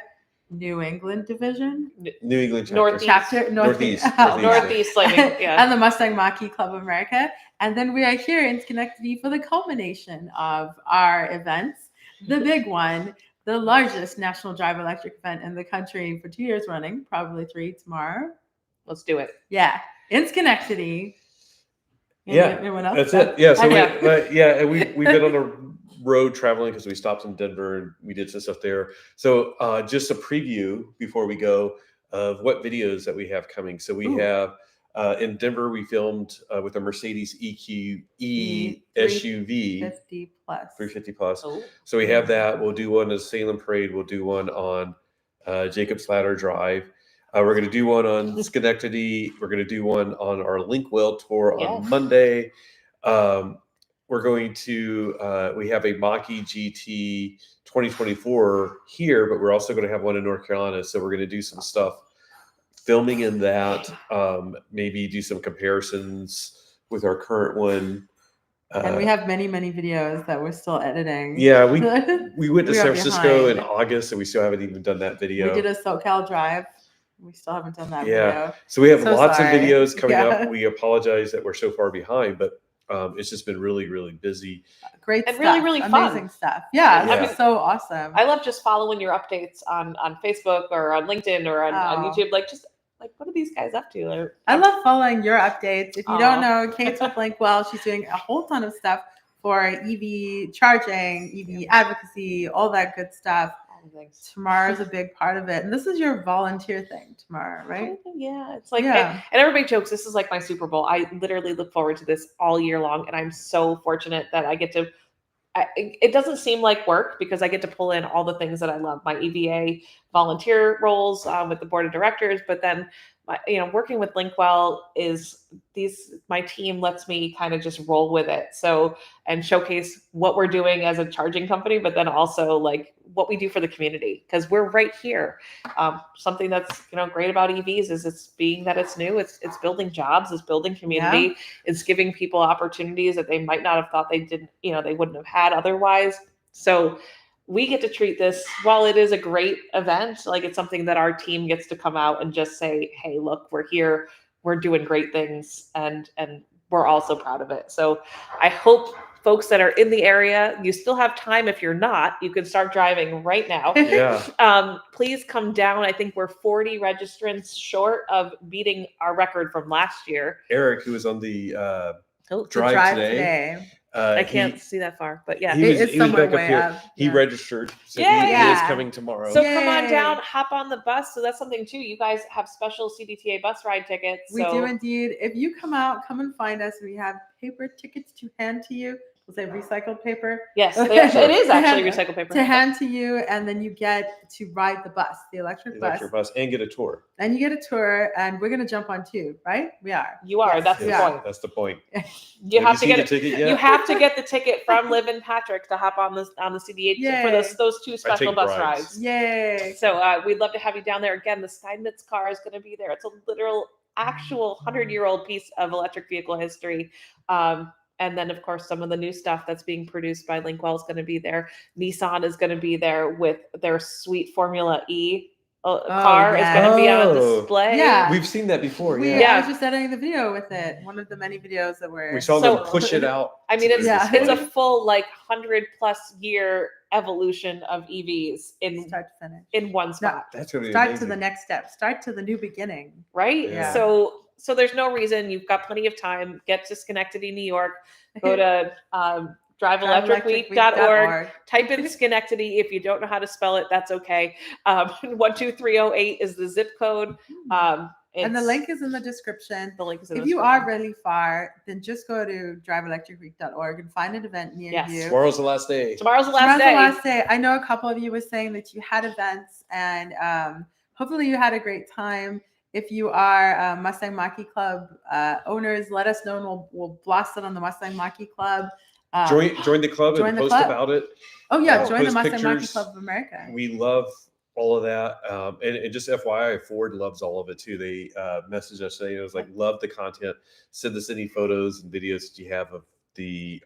New England division. New England chapter. Northeast. Chapter Northeast. Oh, Northeast Lightning, yeah. And the Mustang Mach-E Club of America. And then we are here in Schenectady for the culmination of our events, the big one, the largest National Drive Electric event in the country for 2 years running, probably 3 tomorrow. Let's do it. Yeah, in Schenectady. Yeah, Anyone else? that's it. Yeah, so Okay. we've been on the road traveling because we stopped in Denver and we did some stuff there. So just a preview before we go of what videos that we have coming. So we have in Denver we filmed with a Mercedes EQE SUV 350 plus. 350 plus. Oh. So we have that. We'll do one at Salem Parade. We'll do one on Jacob's Ladder Drive. We're going to do one on Schenectady. We're going to do one on our Linkwell tour on Monday. We're going to, we have a Mach-E GT 2024 here, but we're also going to have one in North Carolina. So we're going to do some stuff filming in that, maybe do some comparisons with our current one. And we have many, many videos that we're still editing. Yeah, we went to We are San Francisco in behind. August, and we still haven't even done that video. We did a SoCal drive. We still haven't done that Yeah. video. So we have So lots sorry. of videos coming Yeah. up. We apologize that we're so far behind, but it's just been really, really busy. Great And stuff. really fun. Amazing stuff. Yeah, Yeah. that's so awesome. I love just following your updates on Facebook or on LinkedIn or on Oh. YouTube. Like, what are these guys up to? I love following your updates. If you Aw. don't know, Kate's with Linkwell. She's doing a whole ton of stuff for EV charging, EV advocacy, all that good stuff. Thanks. Tomorrow's a big part of it. And this is your volunteer thing tomorrow, right? Yeah, it's like, Yeah. and everybody jokes, this is like my Super Bowl. I literally look forward to this all year long, and I'm so fortunate that I get to. It doesn't seem like work because I get to pull in all the things that I love. My EVA volunteer roles with the board of directors, but then, working with Linkwell my team lets me kind of just roll with it. So, and showcase what we're doing as a charging company, but then also like what we do for the community because we're right here. Something that's great about EVs is it's new. It's building jobs. It's building community. Yeah. It's giving people opportunities that they might not have thought they didn't. They wouldn't have had otherwise. So we get to treat this, while it is a great event, like it's something that our team gets to come out and just say, hey, look, we're here, we're doing great things, and we're also proud of it. So I hope folks that are in the area, you still have time. If you're not, you can start driving right now. Yeah. Please come down. I think we're 40 registrants short of beating our record from last year. Eric, who was on the The drive today. I can't see that far, but yeah. He was somewhere back up way here. up. He Yeah. registered. So he Yeah. is coming tomorrow. So come on Yay. down, hop on the bus. So that's something too. You guys have special CDTA bus ride tickets. We do indeed. If you come out, come and find us. We have paper tickets to hand to you. We'll say recycled paper. Yes, it is actually recycled paper. To hand to you, and then you get to ride the bus, the electric bus. And get a tour. And you get a tour, and we're going to jump on too, right? We are. You are. Yes, That's we the are. point. That's the point. You have to get the ticket yet? You have to get the ticket from Liv and Patrick to hop on the CDH for Yay. those two special take bus bribes. rides. Yay. So we'd love to have you down there. Again, the Steinmetz car is going to be there. It's a literal, actual 100-year-old piece of electric vehicle history. And then, of course, some of the new stuff that's being produced by Linkwell is going to be there. Nissan is going to be there with their sweet Formula E car is going to be on Oh, display. yeah. We've seen that before. I Yeah. was just editing the video with it. One of the many videos that We saw them push it out. I mean, to it's the Yeah. it's a display. full 100+ year evolution of EVs in start to finish. one spot, That's going to be Start amazing. to the next step. Start to the new beginning. right? Yeah. So there's no reason. You've got plenty of time. Get to Schenectady, New York. Go to driveelectricweek.org. Type in Schenectady. If you don't know how to spell it, that's okay. 12308 is the zip code. And the link is in the description. The link is in If the you description. are really far, then just go to driveelectricweek.org and find an event near Yes. you. Tomorrow's the last day. Tomorrow's the last Tomorrow's day. the last day. I know a couple of you were saying that you had events, and hopefully you had a great time. If you are Mustang Mach-E Club owners, let us know, and we'll blast it on the Mustang Mach-E Club. Join the club join and the post club. about it. Oh yeah, join the post Mustang Mach-E pictures. Club of America. We love all of that. And just FYI, Ford loves all of it too. They messaged us saying, it was like, love the content. Send us any photos and videos that you have of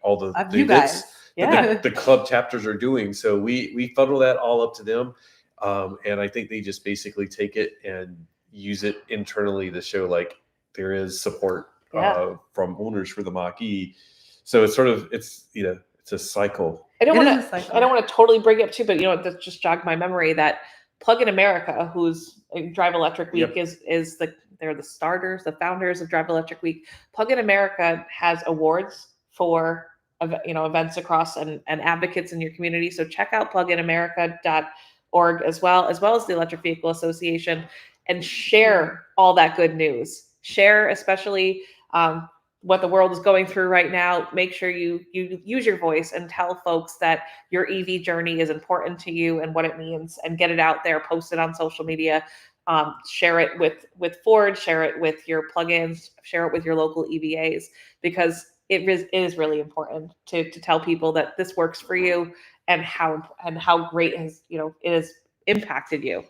all the you events guys. that the club chapters are doing. So we funnel that all up to them. And I think they just basically take it and use it internally to show like there is support from owners for the Mach-E. So it's it's a cycle. I don't want to totally bring it up too, but that just jogged my memory that Plug in America, who's Drive Electric Week, they're the starters, the founders of Drive Electric Week. Plug in America has awards for events across and advocates in your community. So check out pluginamerica.org as well as the Electric Vehicle Association, and share all that good news. Share especially what the world is going through right now. Make sure you use your voice and tell folks that your EV journey is important to you and what it means, and get it out there, post it on social media, share it with Ford, share it with your plugins, share it with your local EVAs, because it is really important to tell people that this works for you and how great it has impacted you.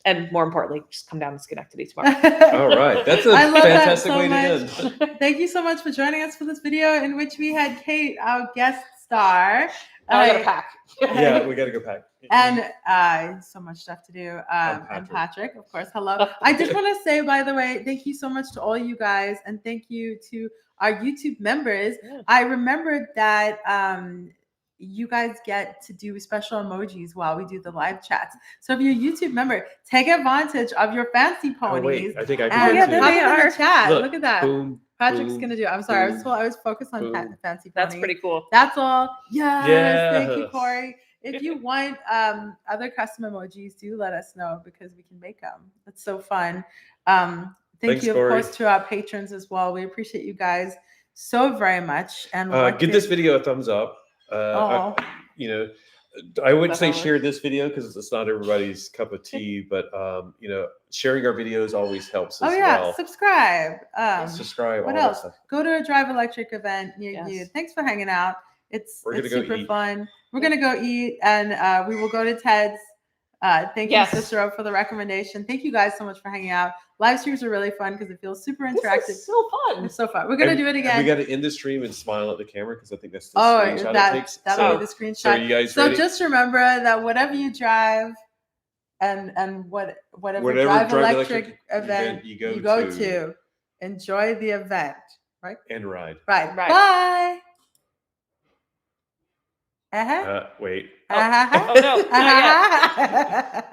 And more importantly, just come down to Schenectady tomorrow. All right. That's a fantastic way to end. Thank you so much for joining us for this video in which we had Kate, our guest star. I gotta pack. Yeah, we gotta go pack. And so much stuff to do. And Patrick, of course, hello. I just want to say, by the way, thank you so much to all you guys, and thank you to our YouTube members. Yeah. I remembered that you guys get to do special emojis while we do the live chats. So if you're a YouTube member, take advantage of your fancy ponies. Oh, wait, I think I can do in the chat. Look at that. Boom, Patrick's boom, gonna do it. I'm sorry. boom, I was focused on fancy ponies. That's pretty cool. That's all. Yes. Thank you, Corey. If you want other custom emojis, do let us know, because we can make them. It's so fun. Thanks, you, Corey. Of course, to our patrons as well. We appreciate you guys so very much. And give this video a thumbs up. I wouldn't say share this video because it's not everybody's cup of tea, but sharing our videos always helps as well. Subscribe. Subscribe. What else? Go to a Drive Electric event near you. Thanks for hanging out. It's super fun. We're gonna go eat, and we will go to Ted's. Thank you, Cicero, for the recommendation. Thank you guys so much for hanging out. Live streams are really fun because it feels super interactive. This is so fun. It's so fun. We're gonna do it again. We got to end the stream and smile at the camera, because I think that's the screenshot it takes. That'll be the screenshot. So you guys ready? Just remember that whatever you drive, and whatever Drive Electric event you go to, enjoy the event, right? And ride. Right. Bye. Wait. Oh no. Not yet.